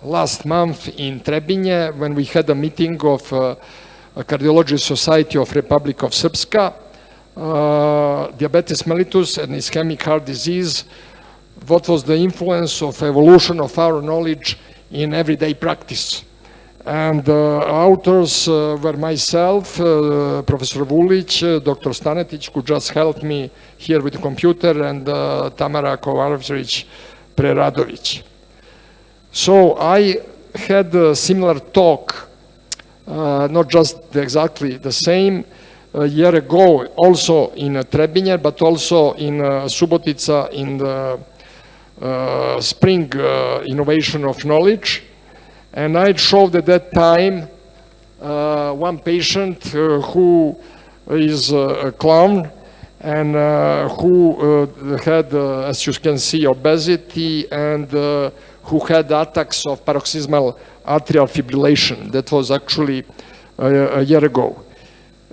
last month in Trebinje when we had a meeting of Cardiology Society of Republic of Srpska, diabetes mellitus and ischemic heart disease. What was the influence of evolution of our knowledge in everyday practice? And authors were myself, Professor Vulic, Dr. Stanetić, who just helped me here with the computer, and Tamara Kovačević-Preradović. So I had a similar talk, not just exactly the same, a year ago, also in Trebinje, but also in Subotica in the spring innovation of knowledge. And I showed at that time one patient who is a clown and who had, as you can see, obesity and who had attacks of paroxysmal atrial fibrillation. That was actually a year ago.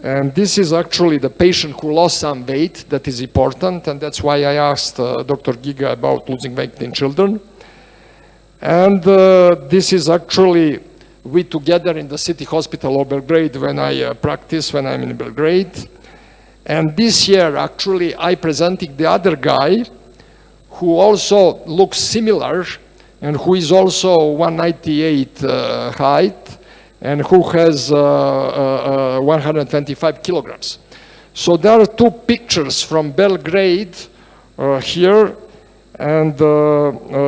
And this is actually the patient who lost some weight. That is important, and that's why I asked Dr. Giga about losing weight in children. And this is actually we together in the City Hospital of Belgrade when I practice, when I'm in Belgrade. And this year, actually, I presented the other guy who also looks similar and who is also 198 height and who has 125 kilograms. So there are 2 pictures from Belgrade here and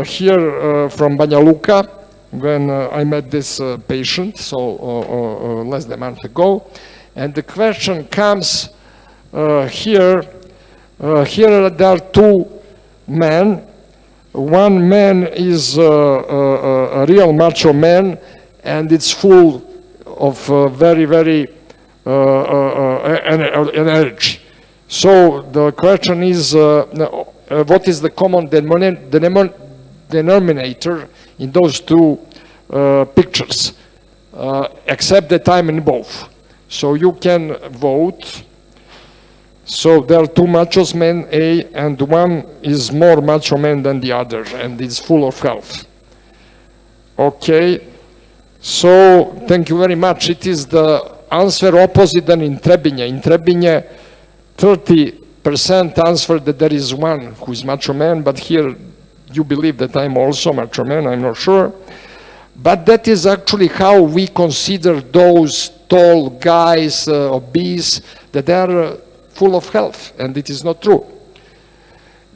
here from Banja Luka when I met this patient, so less than a month ago. And the question comes here there are 2 men. One man is a real macho man, and it's full of very, very energy. So the question is, what is the common denominator in those 2 pictures, except that I'm in both. So you can vote. So there are 2 macho men, A, and one is more macho man than the other, and it's full of health. Okay, so thank you very much. It is the answer opposite than in Trebinje. In Trebinje, 30% answer that there is one who is macho man, but here you believe that I'm also macho man, I'm not sure. But that is actually how we consider those tall guys, obese, that they are full of health, and it is not true.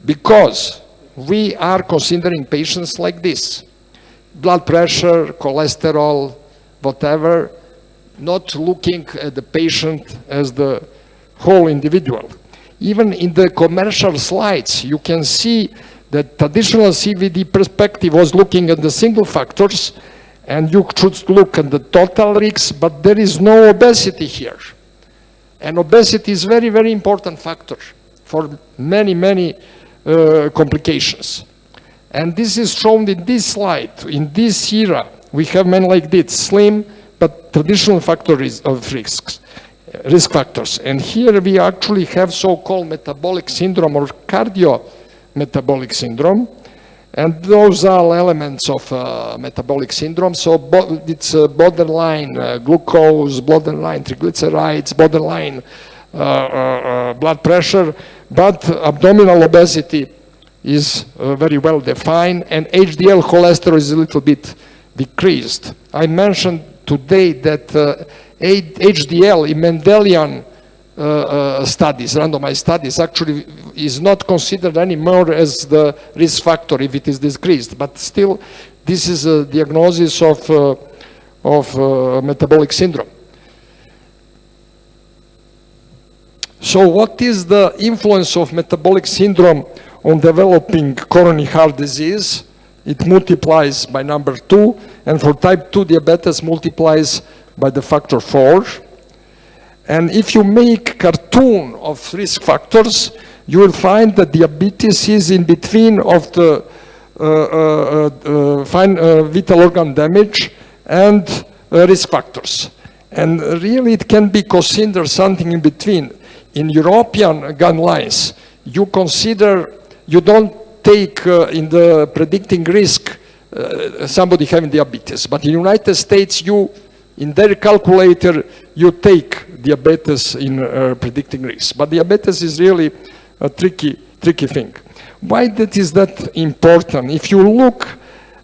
Because we are considering patients like this. Blood pressure, cholesterol, whatever, not looking at the patient as the whole individual. Even in the commercial slides, you can see that traditional CVD perspective was looking at the single factors, and you should look at the total risks, but there is no obesity here. And obesity is very, very important factor for many, many complications. And this is shown in this slide. In this era, we have men like this, slim, but traditional factors of risk factors. And here we actually have so-called metabolic syndrome or cardio-metabolic syndrome. And those are elements of metabolic syndrome. So it's borderline glucose, borderline triglycerides, borderline blood pressure, but abdominal obesity is very well defined, and HDL cholesterol is a little bit decreased. I mentioned today that HDL in Mendelian studies, randomized studies, actually is not considered anymore as the risk factor if it is decreased, but still this is a diagnosis of metabolic syndrome. So what is the influence of metabolic syndrome on developing coronary heart disease? It multiplies by number 2, and for type 2 diabetes multiplies by the factor 4. And if you make cartoon of risk factors, you will find that diabetes is in between of the vital organ damage and risk factors. And really it can be considered something in between. In European guidelines, you don't take in the predicting risk somebody having diabetes, but in the United States, in their calculator, you take diabetes in predicting risk. But diabetes is really a tricky thing. Why is that important? If you look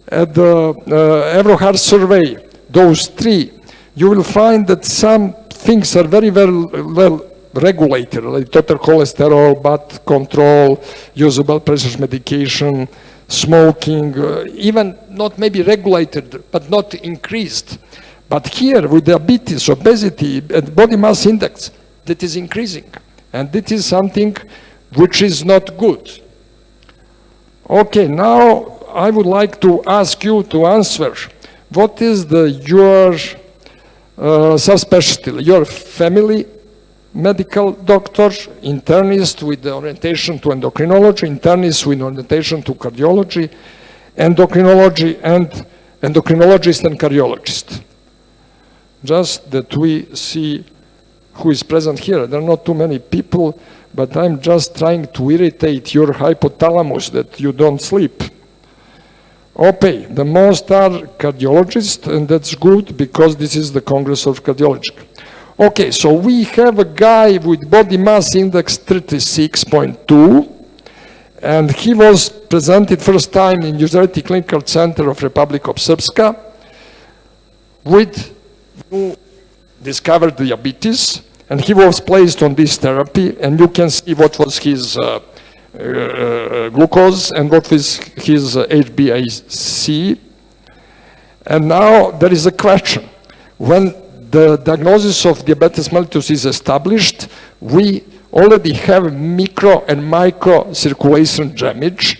at the Euroheart survey, those 3, you will find that some things are very well regulated, like total cholesterol, blood control, use of blood pressure medication, smoking, even not maybe regulated, but not increased. But here with diabetes, obesity, and body mass index, that is increasing. And that is something which is not good. Okay, now I would like to ask you to answer, what is your subspecialty, your family medical doctor, internist with the orientation to endocrinology, internist with orientation to cardiology, endocrinologist and cardiologist. Just that we see who is present here. There are not too many people, but I'm just trying to irritate your hypothalamus that you don't sleep. Okay, the most are cardiologists, and that's good because this is the Congress of Cardiology. Okay, so we have a guy with body mass index 36.2, and he was presented first time in University Clinical Center of Republic of Srpska who discovered diabetes, and he was placed on this therapy, and you can see what was his glucose and what was his HbA1c. And now there is a question. When the diagnosis of diabetes mellitus is established, we already have micro and micro circulation damage.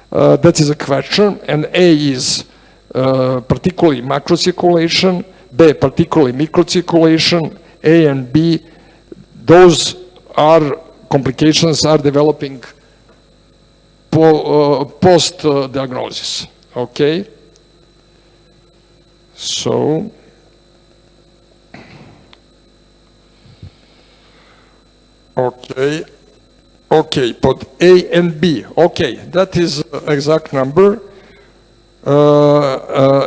That is a question, and A is particularly macro circulation, B particularly micro circulation, A and B, those are complications are developing post-diagnosis, okay? So, okay, put A and B, okay, that is exact number.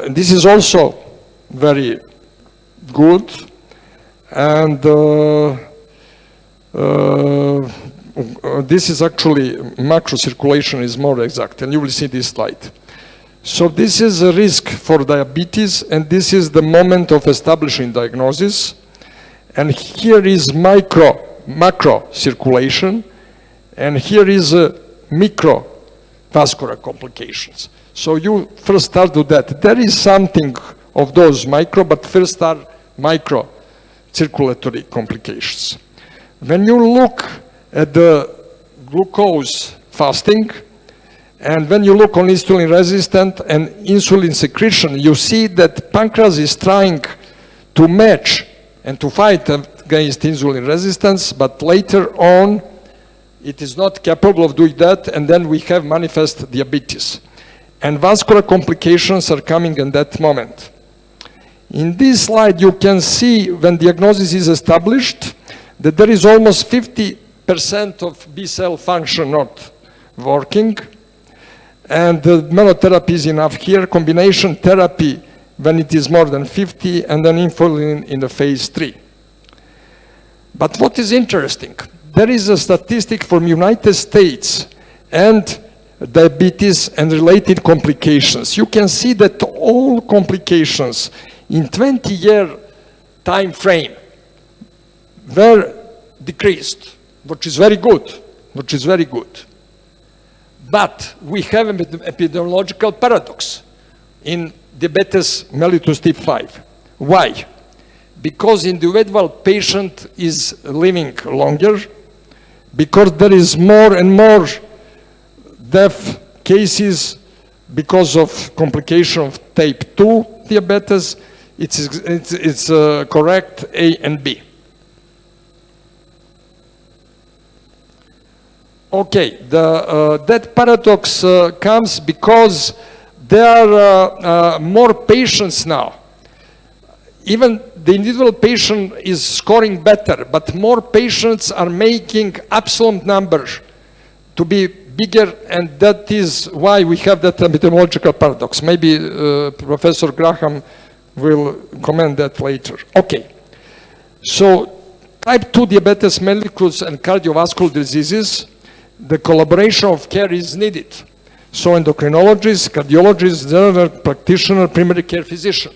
This is also very good, and this is actually macro circulation is more exact, and you will see this slide. So this is a risk for diabetes, and this is the moment of establishing diagnosis. And here is macro circulation, and here is microvascular complications. So you first start with that. There is something of those micro, but first are micro circulatory complications. When you look at the glucose fasting, and when you look on insulin resistant and insulin secretion, you see that pancreas is trying to match and to fight against insulin resistance, but later on it is not capable of doing that, and then we have manifest diabetes. And vascular complications are coming in that moment. In this slide, you can see when diagnosis is established that there is almost 50% of B cell function not working, and the monotherapy is enough here. Combination therapy when it is more than 50, and then insulin in the phase 3. But what is interesting, there is a statistic from United States and diabetes and related complications. You can see that all complications in 20-year time frame were decreased, which is very good, But we have an epidemiological paradox in diabetes mellitus type 5. Why? Because individual patient is living longer, because there is more and more death cases because of complication of type 2 diabetes. It's correct A and B. Okay, that paradox comes because there are more patients now. Even the individual patient is scoring better, but more patients are making absolute numbers to be bigger, and that is why we have that epidemiological paradox. Maybe Professor Graham will comment that later. Okay, so type 2 diabetes mellitus and cardiovascular diseases, the collaboration of care is needed. So endocrinologists, cardiologists, general practitioner, primary care physician.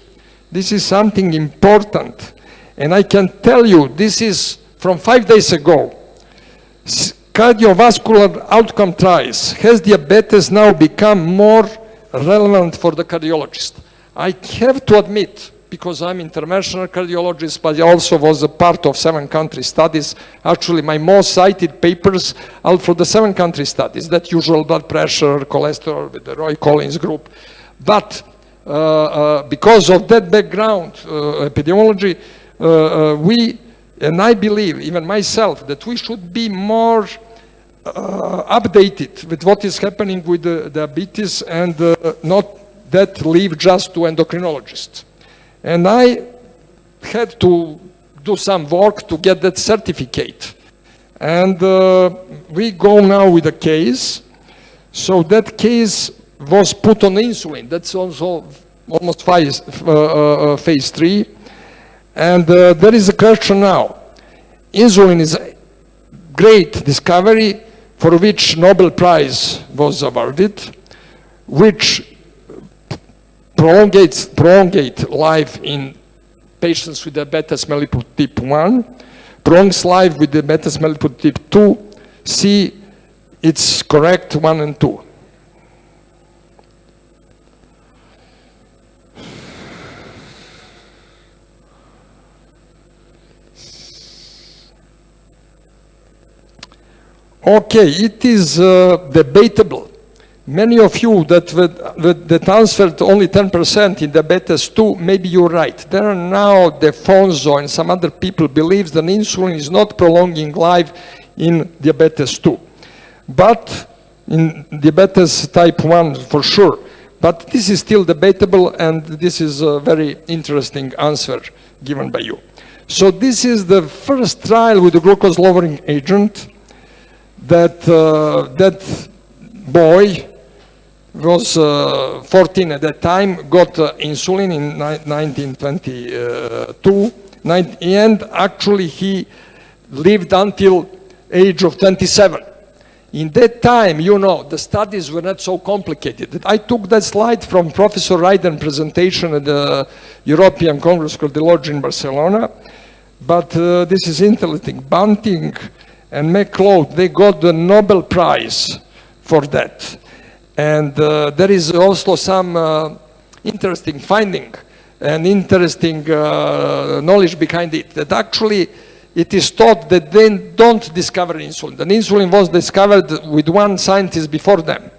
This is something important. And I can tell you, this is from 5 days ago. Cardiovascular outcome trials. Has diabetes now become more relevant for the cardiologist? I have to admit, because I'm interventional cardiologist, but I also was a part of 7-country studies. Actually, my most cited papers are for the 7-country studies, that usual blood pressure, cholesterol with the Roy Collins group. But because of that background, epidemiology, and I believe, even myself, that we should be more updated with what is happening with the diabetes and not that leave just to endocrinologists. And I had to do some work to get that certificate. And we go now with a case. So that case was put on insulin. That's also almost phase 3. And there is a question now. Insulin is a great discovery for which Nobel Prize was awarded, which prolongate life in patients with diabetes mellitus type 1, prolongs life with diabetes mellitus type 2. C, it's correct, 1 and 2. Okay, it is debatable. Many of you that answered only 10% in diabetes 2, maybe you're right. There are now Defonso and some other people believes that insulin is not prolonging life in diabetes 2. But in diabetes type 1 for sure. But this is still debatable, and this is a very interesting answer given by you. So this is the first trial with the glucose lowering agent. That boy was 14 at that time, got insulin in 1922, and actually he lived until age of 27. In that time, you know, the studies were not so complicated. I took that slide from Professor Ryden's presentation at the European Congress of Cardiology in Barcelona, but this is interesting. Bunting and McLeod, they got the Nobel Prize for that. And there is also some interesting finding and interesting knowledge behind it, that actually it is thought that they don't discover insulin. The insulin was discovered with one scientist before them.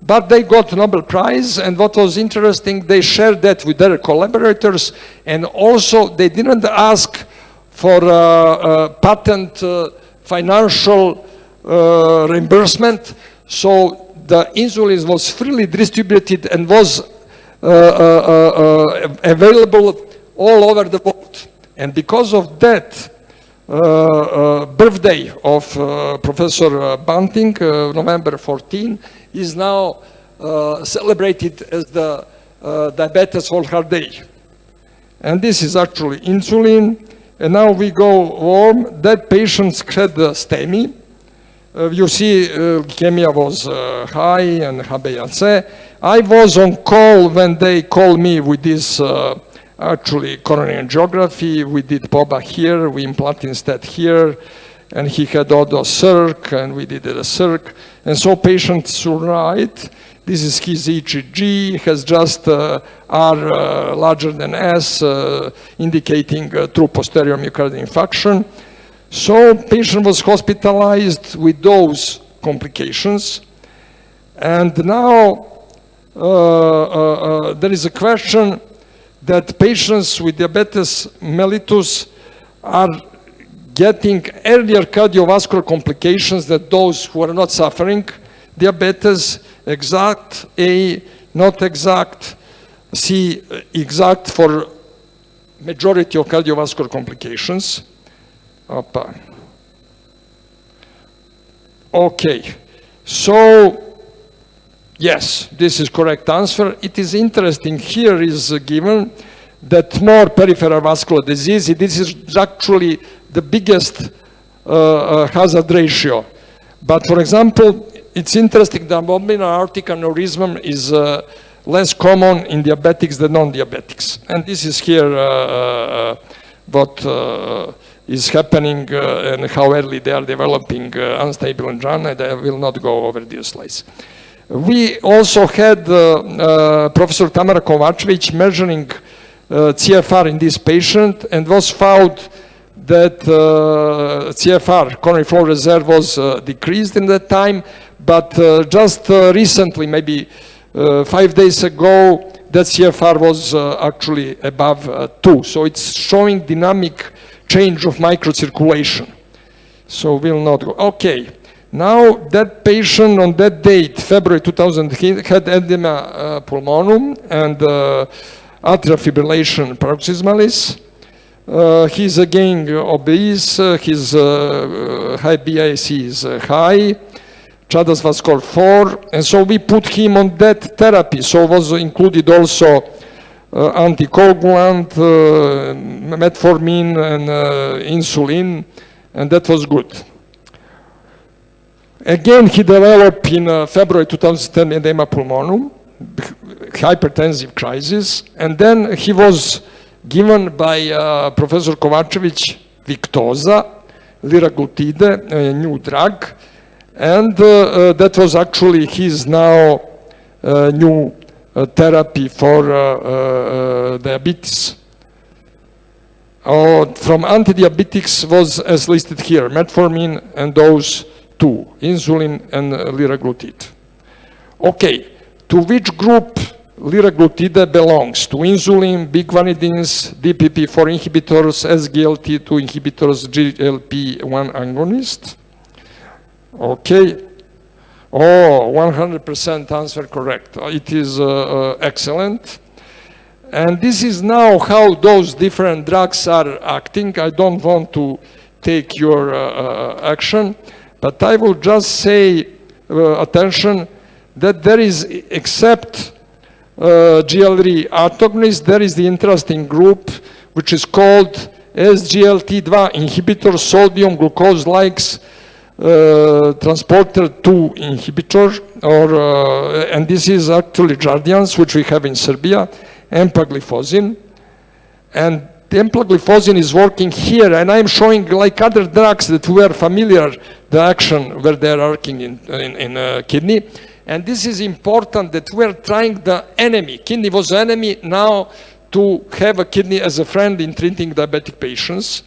But they got Nobel Prize, and what was interesting, they shared that with their collaborators, and also they didn't ask for patent financial reimbursement, so the insulin was freely distributed and was available all over the world. And because of that birthday of Professor Bunting, November 14, is now celebrated as the Diabetes World Heart Day. And this is actually insulin. And now we go home. That patient had STEMI. You see, leukemia was high and HbA1c. I was on call when they called me with this actually coronary angiography. We did POBA here, we implanted instead here, and he had also circ, and we did a circ. And so patient survived. This is his ECG, has just R larger than S, indicating true posterior myocardial infarction. So patient was hospitalized with those complications. And now there is a question that patients with diabetes mellitus are getting earlier cardiovascular complications than those who are not suffering diabetes. Exact, A, not exact, C, exact for majority of cardiovascular complications. Opa. Okay, so yes, this is correct answer. It is interesting, here is given that more peripheral vascular disease, this is actually the biggest hazard ratio. But for example, it's interesting that abdominal aortic aneurysm is less common in diabetics than non-diabetics. And this is here what is happening and how early they are developing unstable angina. I will not go over these slides. We also had Professor Tamara Kovačević measuring CFR in this patient, and was found that CFR, coronary flow reserve, was decreased in that time, but just recently, maybe 5 days ago, that CFR was actually above 2. So it's showing dynamic change of microcirculation. So we'll not go. Okay, now that patient on that date, February 2000, he had edema pulmonum and atrial fibrillation paroxysmalis. He's again obese, his high BAC is high, CHADAS was score 4, and so we put him on that therapy. So was included also anticoagulant, metformin, and insulin, and that was good. Again, he developed in February 2010 edema pulmonum, hypertensive crisis, and then he was given by Professor Kovačević Victoza, liraglutide, a new drug, and that was actually his now new therapy for diabetes. From antidiabetics was as listed here, metformin and those two, insulin and liraglutide. Okay, to which group liraglutide belongs? To insulin, big guanidines, DPP-4 inhibitors, SGLT2 inhibitors, GLP-1 agonist. Okay. Oh, 100% answer correct. It is excellent. And this is now how those different drugs are acting. I don't want to take your action, but I will just say, attention, that there is, except GLP antagonist, there is the interesting group which is called SGLT2 inhibitor, sodium glucose likes transporter 2 inhibitor, and this is actually Jardiance, which we have in Serbia, empagliflozin. And the empagliflozin is working here, and I'm showing like other drugs that we are familiar, the action where they are working in kidney. And this is important that we're trying the enemy. Kidney was the enemy, now to have a kidney as a friend in treating diabetic patients.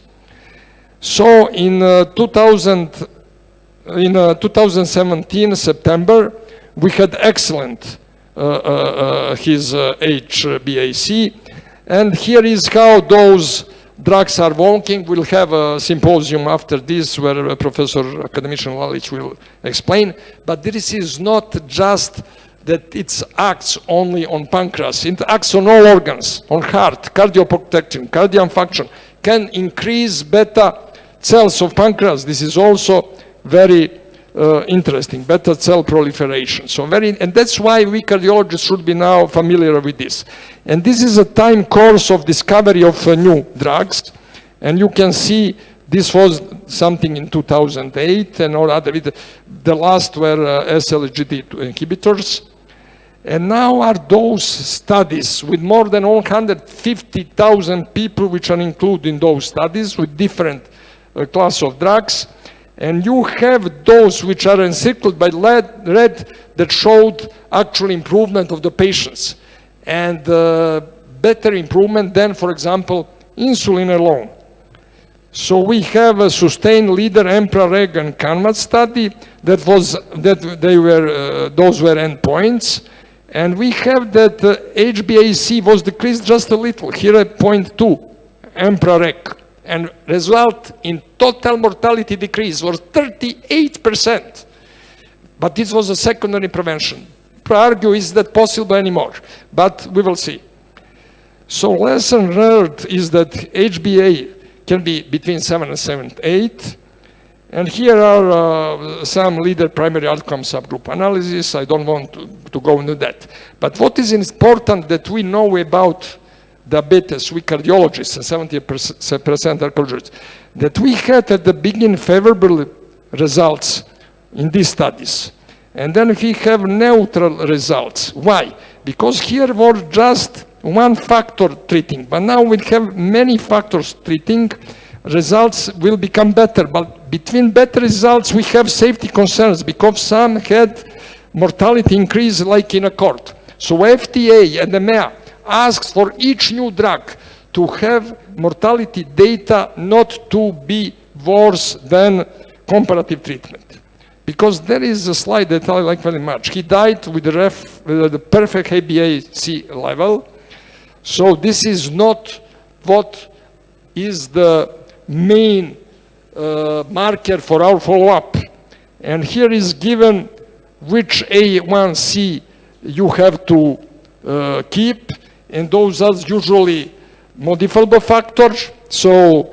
So in 2017, September, we had excellent his HbA1c. And here is how those drugs are working. We'll have a symposium after this where Professor Academician Lalic will explain. But this is not just that it acts only on pancreas. It acts on all organs, on heart, cardioprotection, cardiac function, can increase beta cells of pancreas. This is also very interesting, beta cell proliferation. So and that's why we cardiologists should be now familiar with this. And this is a time course of discovery of new drugs. And you can see this was something in 2008 and all other. The last were SLGD inhibitors. And now are those studies with more than 150,000 people which are included in those studies with different class of drugs. And you have those which are encircled by red that showed actual improvement of the patients. And better improvement than, for example, insulin alone. So we have a sustained leader, EMPRA-REG and CANVAS study those were endpoints. And we have that HbA1c was decreased just a little, here at 0.2, EMPRA-REG. And result in total mortality decrease was 38%. But this was a secondary prevention. Argue is that possible anymore, but we will see. So lesson learned is that HbA can be between 7 and 7.8. And here are some leader primary outcome subgroup analysis. I don't want to go into that. But what is important that we know about diabetes, we cardiologists, and 70% are cardiologists, that we had at the beginning favorable results in these studies. And then we have neutral results. Why? Because here were just one factor treating, but now we have many factors treating. Results will become better, but between better results we have safety concerns because some had mortality increase like in a court. So FDA and EMEA asks for each new drug to have mortality data not to be worse than comparative treatment. Because there is a slide that I like very much. He died with the perfect HbA1c level. So this is not what is the main marker for our follow-up. And here is given which A1C you have to keep, and those are usually modifiable factors. So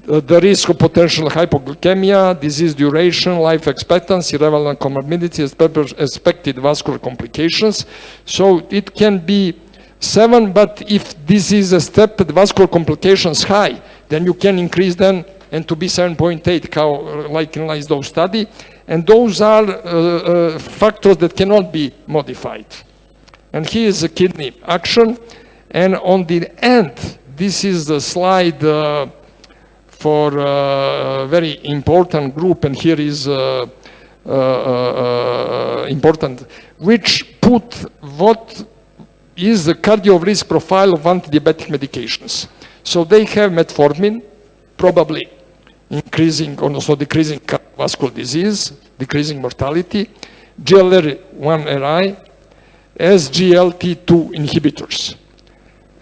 the risk of potential hypoglycemia, disease duration, life expectancy, relevant comorbidities, expected vascular complications. So it can be 7, but if this is a step, the vascular complications high, then you can increase them and to be 7.8, like in those study. And those are factors that cannot be modified. And here is the kidney action. And on the end, this is the slide for a very important group, and here is important, which put what is the cardio risk profile of antidiabetic medications. So they have metformin, probably increasing or also decreasing cardiovascular disease, decreasing mortality, GLR1RI, SGLT2 inhibitors.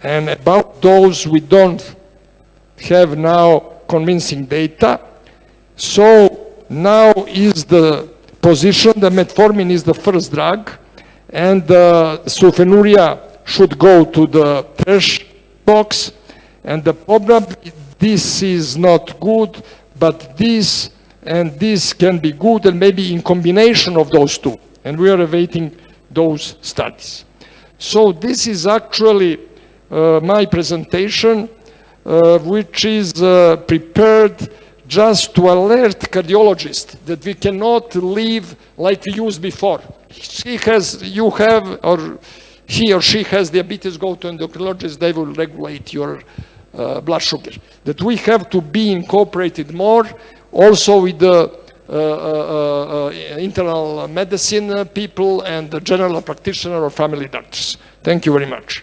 And about those we don't have now convincing data. So now is the position, the metformin is the first drug, and sulfonylurea should go to the trash box, and the problem, this is not good, but this and this can be good, and maybe in combination of those two, and we are awaiting those studies. So this is actually my presentation, which is prepared just to alert cardiologists that we cannot live like we used before. You have, or he or she has diabetes, go to endocrinologist, they will regulate your blood sugar. That we have to be incorporated more, also with the internal medicine people and the general practitioner or family doctors. Thank you very much.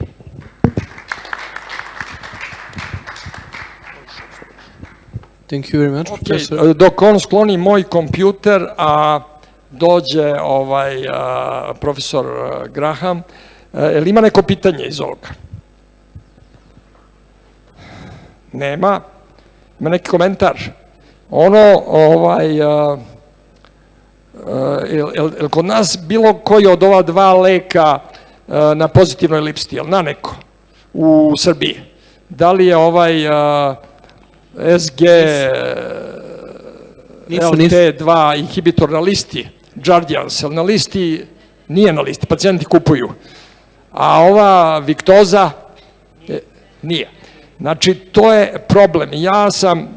Thank you very much, professor. Okay, dok on skloni moj kompjuter, a dođe profesor Graham, jel ima neko pitanje iz ovoga? Nema. Ima neki komentar? Jel kod nas bilo koji od ova dva leka na pozitivnoj listi, jel na neko u Srbiji? Da li je SGLT2 inhibitor na listi, Jardians, na listi, nije na listi, pacijenti kupuju. A ova Viktoza nije. Znači, to je problem. Ja sam,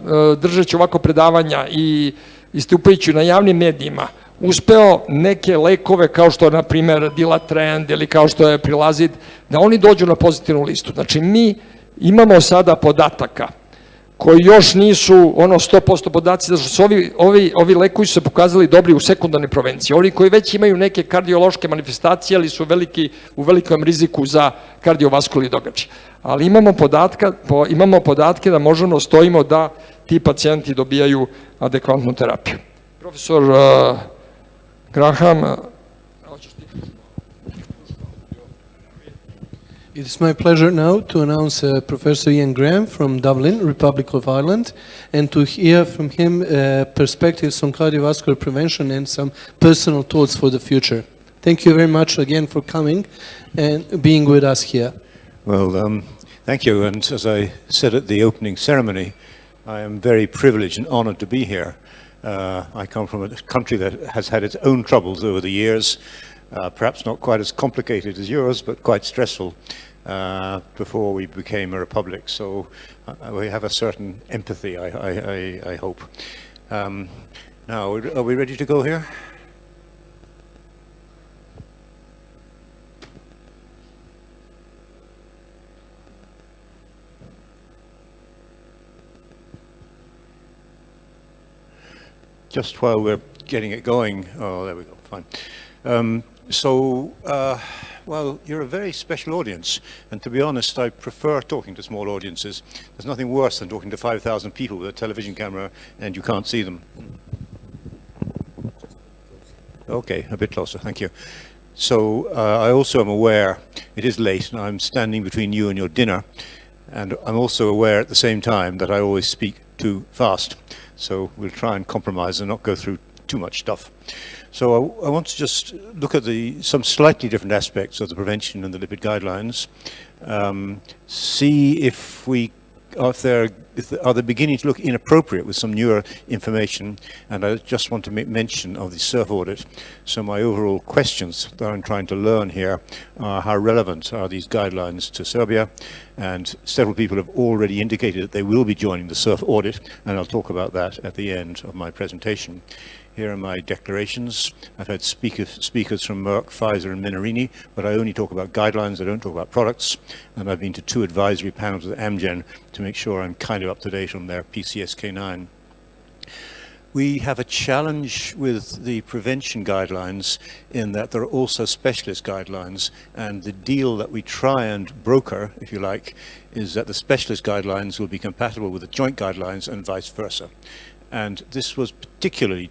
držeći ovako predavanja i istupajući na javnim medijima, uspeo neke lekove kao što je, na primjer, Dilatrend ili kao što je Prilazid, da oni dođu na pozitivnu listu. Znači, mi imamo sada podataka koji još nisu 100% podaci, zato što su ovi lekovi su se pokazali dobri u sekundarnoj prevenciji. Oni koji već imaju neke kardiološke manifestacije, ali su u velikom riziku za kardiovaskularni događaj. Ali imamo podatke da možemo stojimo da ti pacijenti dobijaju adekvatnu terapiju. Profesor Graham, It is my pleasure now to announce Professor Ian Graham from Dublin, Republic of Ireland, and to hear from him perspectives on cardiovascular prevention and some personal thoughts for the future. Thank you very much again for coming and being with us here. Well, thank you. And as I said at the opening ceremony, I am very privileged and honored to be here. I come from a country that has had its own troubles over the years, perhaps not quite as complicated as yours, but quite stressful before we became a republic. So we have a certain empathy, I hope. Now, are we ready to go here? Just while we're getting it going, oh, there we go, fine. Well, you're a very special audience, and to be honest, I prefer talking to small audiences. There's nothing worse than talking to 5,000 people with a television camera and you can't see them. Okay, a bit closer, thank you. So I also am aware it is late and I'm standing between you and your dinner, and I'm also aware at the same time that I always speak too fast. So we'll try and compromise and not go through too much stuff. So I want to just look at some slightly different aspects of the prevention and the lipid guidelines, see if they're beginning to look inappropriate with some newer information, and I just want to make mention of the SURF audit. So my overall questions that I'm trying to learn here are how relevant are these guidelines to Serbia, and several people have already indicated that they will be joining the SURF audit, and I'll talk about that at the end of my presentation. Here are my declarations. I've had speakers from Merck, Pfizer and Menarini, but I only talk about guidelines, I don't talk about products. And I've been to 2 advisory panels with Amgen to make sure I'm kind of up to date on their PCSK9. We have a challenge with the prevention guidelines in that there are also specialist guidelines, and the deal that we try and broker, if you like, is that the specialist guidelines will be compatible with the joint guidelines and vice versa. And this was particularly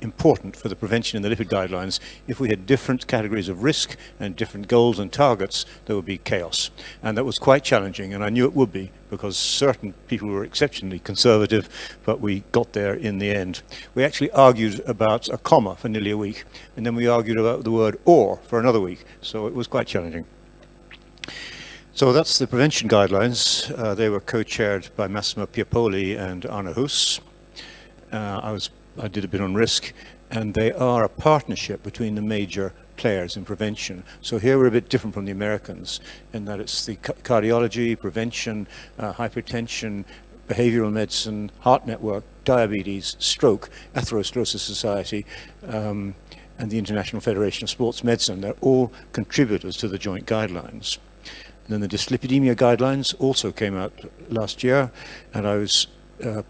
important for the prevention in the lipid guidelines. If we had different categories of risk and different goals and targets, there would be chaos. And that was quite challenging, and I knew it would be, because certain people were exceptionally conservative, but we got there in the end. We actually argued about a comma for nearly a week, and then we argued about the word or for another week, so it was quite challenging. So that's the prevention guidelines. They were co-chaired by Massimo Piepoli and Arne Huss. I did a bit on risk, and they are a partnership between the major players in prevention. So here we're a bit different from the Americans in that it's the cardiology, prevention, hypertension, behavioral medicine, heart network, diabetes, stroke, atherosclerosis society, and the International Federation of Sports Medicine. They're all contributors to the joint guidelines. And then the dyslipidemia guidelines also came out last year, and I was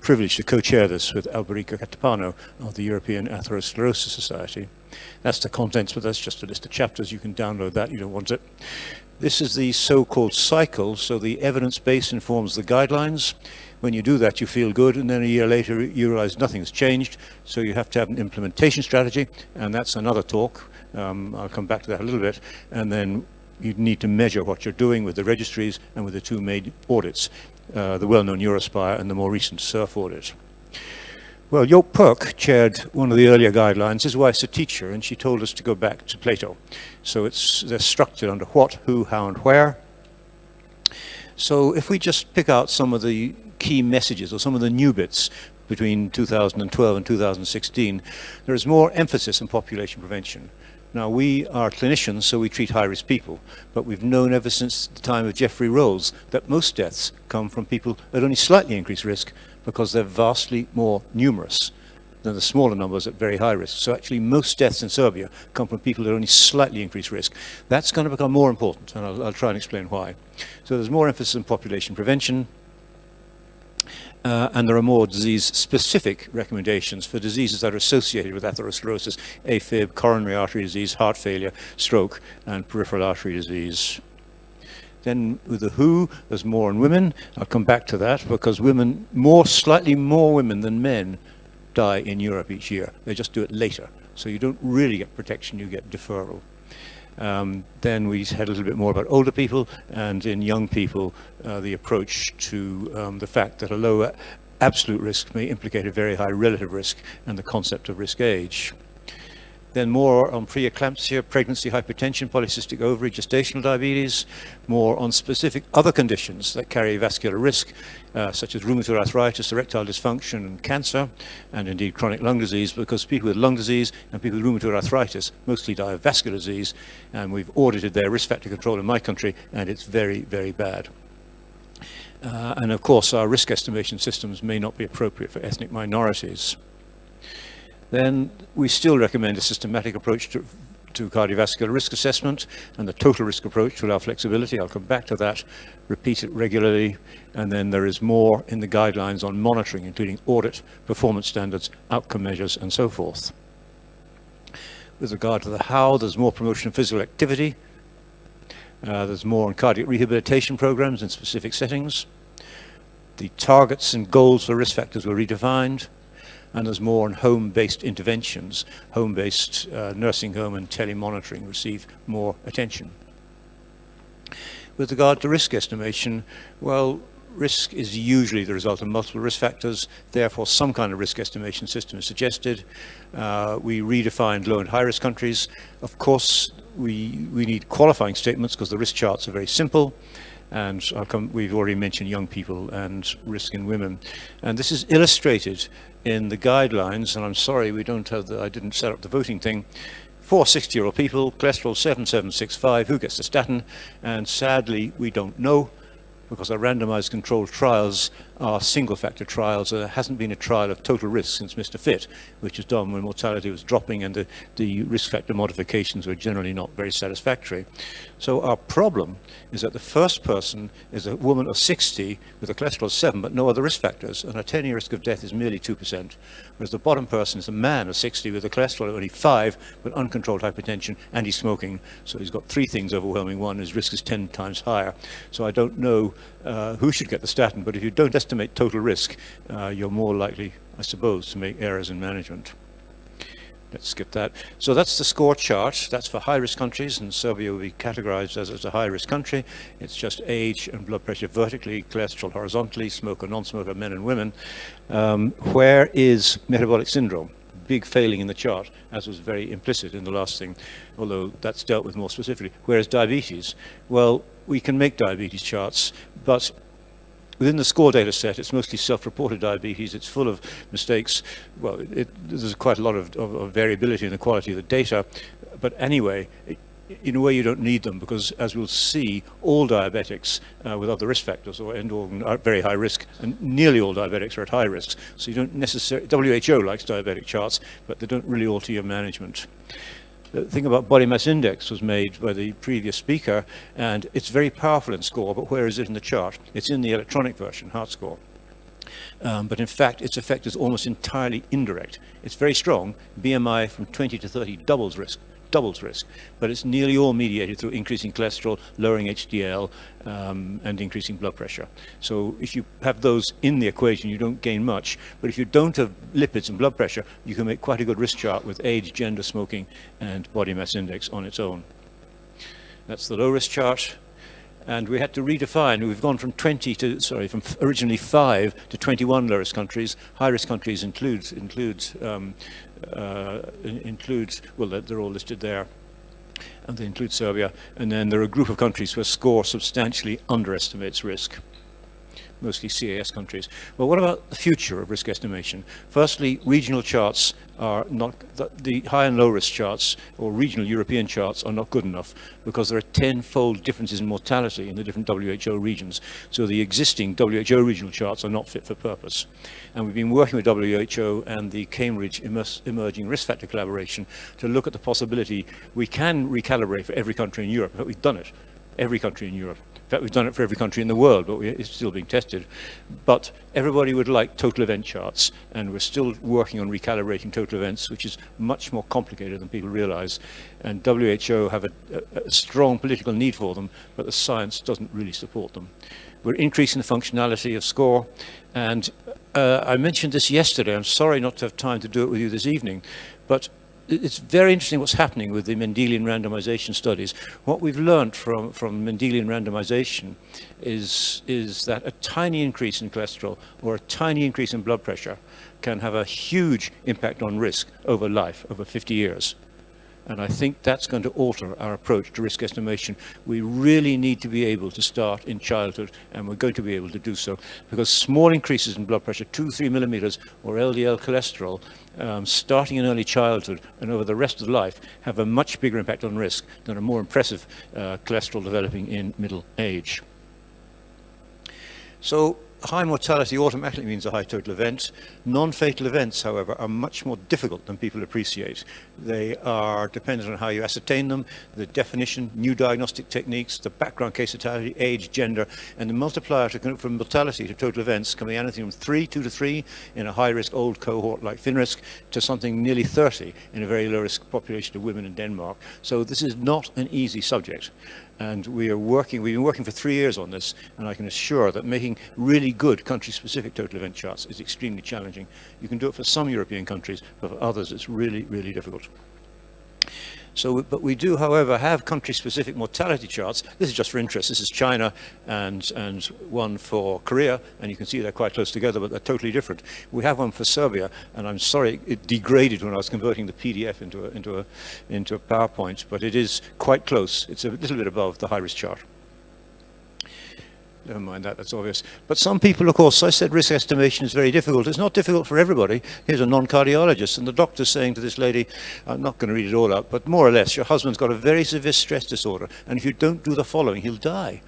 privileged to co-chair this with Alberico Catapano of the European Atherosclerosis Society. That's the contents, but that's just a list of chapters. You can download that, you don't want it. This is the so-called cycle, so the evidence base informs the guidelines. When you do that, you feel good, and then a year later you realize nothing's changed, so you have to have an implementation strategy, and that's another talk. I'll come back to that a little bit, and then you need to measure what you're doing with the registries and with the 2 main audits. The well-known Eurospire and the more recent SURF audit. Well, Joop Perk chaired one of the earlier guidelines. His wife's a teacher, and she told us to go back to Plato. So they're structured under what, who, how, and where. So if we just pick out some of the key messages or some of the new bits between 2012 and 2016, there is more emphasis on population prevention. Now, we are clinicians, so we treat high-risk people, but we've known ever since the time of Jeffrey Rolls that most deaths come from people at only slightly increased risk because they're vastly more numerous than the smaller numbers at very high risk. So actually most deaths in Serbia come from people at only slightly increased risk. That's going to become more important, and I'll try and explain why. So there's more emphasis on population prevention, and there are more disease-specific recommendations for diseases that are associated with atherosclerosis, AFib, coronary artery disease, heart failure, stroke, and peripheral artery disease. Then with the WHO, there's more on women. I'll come back to that because women, slightly more women than men die in Europe each year. They just do it later. So you don't really get protection, you get deferral. Then we had a little bit more about older people, and in young people, the approach to the fact that a low absolute risk may implicate a very high relative risk, and the concept of risk age. Then more on preeclampsia, pregnancy, hypertension, polycystic ovary, gestational diabetes, more on specific other conditions that carry vascular risk, such as rheumatoid arthritis, erectile dysfunction, and cancer, and indeed chronic lung disease, because people with lung disease and people with rheumatoid arthritis mostly die of vascular disease, and we've audited their risk factor control in my country, and it's very, very bad. And of course, our risk estimation systems may not be appropriate for ethnic minorities. Then we still recommend a systematic approach to cardiovascular risk assessment, and the total risk approach to allow flexibility. I'll come back to that, repeat it regularly, and then there is more in the guidelines on monitoring, including audit, performance standards, outcome measures, and so forth. With regard to the how, there's more promotion of physical activity. There's more on cardiac rehabilitation programs in specific settings. The targets and goals for risk factors were redefined. And there's more on home-based interventions. Home-based nursing home and telemonitoring receive more attention. With regard to risk estimation, well, risk is usually the result of multiple risk factors. Therefore, some kind of risk estimation system is suggested. We redefined low and high-risk countries. Of course, we need qualifying statements because the risk charts are very simple. And we've already mentioned young people and risk in women. And this is illustrated in the guidelines, and I'm sorry we don't have I didn't set up the voting thing. For 60-year-old people, cholesterol 7765, who gets the statin? And sadly, we don't know, because our randomized controlled trials are single-factor trials. There hasn't been a trial of total risk since Mr. Fit, which was done when mortality was dropping and the risk factor modifications were generally not very satisfactory. So our problem is that the first person is a woman of 60 with a cholesterol of 7 but no other risk factors, and her 10-year risk of death is merely 2%, whereas the bottom person is a man of 60 with a cholesterol of only 5 but uncontrolled hypertension and he's smoking. So he's got 3 things overwhelming. One, his risk is 10 times higher. So I don't know who should get the statin, but if you don't estimate total risk, you're more likely, I suppose, to make errors in management. Let's skip that. So that's the score chart. That's for high-risk countries, and Serbia will be categorized as a high-risk country. It's just age and blood pressure vertically, cholesterol horizontally, smoker, non-smoker, men and women. Where is metabolic syndrome? Big failing in the chart, as was very implicit in the last thing, although that's dealt with more specifically. Whereas diabetes, well, we can make diabetes charts, but within the score data set, it's mostly self-reported diabetes. It's full of mistakes. Well, there's quite a lot of variability in the quality of the data. But anyway, in a way, you don't need them because, as we'll see, all diabetics with other risk factors or end organ are at very high risk, and nearly all diabetics are at high risk. So you don't necessarily, WHO likes diabetic charts, but they don't really alter your management. The thing about body mass index was made by the previous speaker, and it's very powerful in score, but where is it in the chart? It's in the electronic version, heart score. But in fact, its effect is almost entirely indirect. It's very strong. BMI from 20 to 30 doubles risk, but it's nearly all mediated through increasing cholesterol, lowering HDL, and increasing blood pressure. So if you have those in the equation, you don't gain much. But if you don't have lipids and blood pressure, you can make quite a good risk chart with age, gender, smoking, and body mass index on its own. That's the low risk chart. And we had to redefine. We've gone from from originally 5 to 21 low risk countries. High risk countries includes, well, they're all listed there, and they include Serbia. And then there are a group of countries where score substantially underestimates risk. mostly CAS countries. Well, what about the future of risk estimation? Firstly, regional charts are not, the high and low risk charts or regional European charts are not good enough because there are 10-fold differences in mortality in the different WHO regions. So the existing WHO regional charts are not fit for purpose. And we've been working with WHO and the Cambridge Emerging Risk Factor Collaboration to look at the possibility we can recalibrate for every country in Europe. In fact, we've done it, every country in Europe. In fact, we've done it for every country in the world, but it's still being tested. But everybody would like total event charts, and we're still working on recalibrating total events, which is much more complicated than people realize. And WHO have a strong political need for them, but the science doesn't really support them. We're increasing the functionality of SCORE, and I mentioned this yesterday. I'm sorry not to have time to do it with you this evening, but it's very interesting what's happening with the Mendelian randomization studies. What we've learned from Mendelian randomization is that a tiny increase in cholesterol or a tiny increase in blood pressure can have a huge impact on risk over life, over 50 years. And I think that's going to alter our approach to risk estimation. We really need to be able to start in childhood, and we're going to be able to do so, because small increases in blood pressure, 2-3 millimeters, or LDL cholesterol, starting in early childhood and over the rest of life, have a much bigger impact on risk than a more impressive cholesterol developing in middle age. So high mortality automatically means a high total event. Non-fatal events, however, are much more difficult than people appreciate. They are dependent on how you ascertain them, the definition, new diagnostic techniques, the background case fatality, age, gender, and the multiplier from mortality to total events can be anything from 2 to 3 in a high-risk old cohort like FinRisk to something nearly 30 in a very low-risk population of women in Denmark. So this is not an easy subject. And we've been working for 3 years on this, and I can assure that making really good country-specific total event charts is extremely challenging. You can do it for some European countries, but for others it's really, really difficult. So, but we do, however, have country-specific mortality charts. This is just for interest. This is China and one for Korea, and you can see they're quite close together, but they're totally different. We have one for Serbia, and I'm sorry it degraded when I was converting the PDF into a PowerPoint, but it is quite close. It's a little bit above the high-risk chart. Never mind that, that's obvious. But some people, of course, I said risk estimation is very difficult. It's not difficult for everybody. Here's a non-cardiologist, and the doctor's saying to this lady, I'm not going to read it all out, but more or less, your husband's got a very severe stress disorder, and if you don't do the following, he'll die.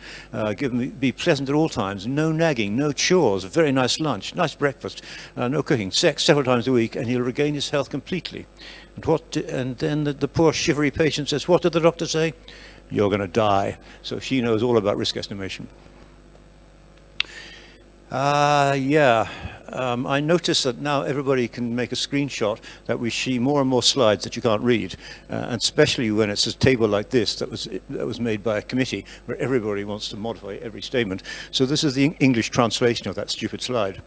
Be pleasant at all times, no nagging, no chores, a very nice lunch, nice breakfast, no cooking, sex several times a week, and he'll regain his health completely. And then the poor shivery patient says, what did the doctor say? You're going to die. So she knows all about risk estimation. I notice that now everybody can make a screenshot that we see more and more slides that you can't read, and especially when it's a table like this that was made by a committee where everybody wants to modify every statement. So this is the English translation of that stupid slide.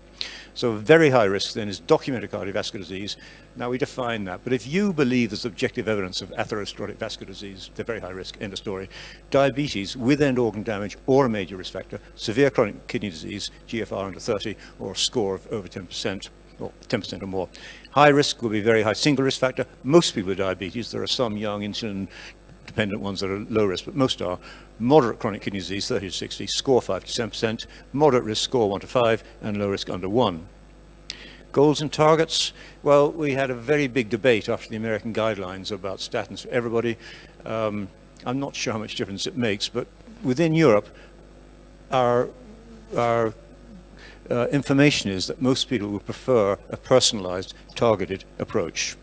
So very high risk then is documented cardiovascular disease. Now we define that, but if you believe there's objective evidence of atherosclerotic vascular disease, they're very high risk, end of story. Diabetes with end organ damage or a major risk factor, severe chronic kidney disease, GFR under 30, or a score of over 10%, or 10% or more. High risk will be very high single risk factor. Most people with diabetes, there are some young insulin dependent ones that are low risk, but most are. Moderate chronic kidney disease, 30 to 60, score 5 to 10%, moderate risk, score 1 to 5, and low risk under 1. Goals and targets, well, we had a very big debate after the American guidelines about statins for everybody. I'm not sure how much difference it makes, but within Europe, our information is that most people would prefer a personalized, targeted approach.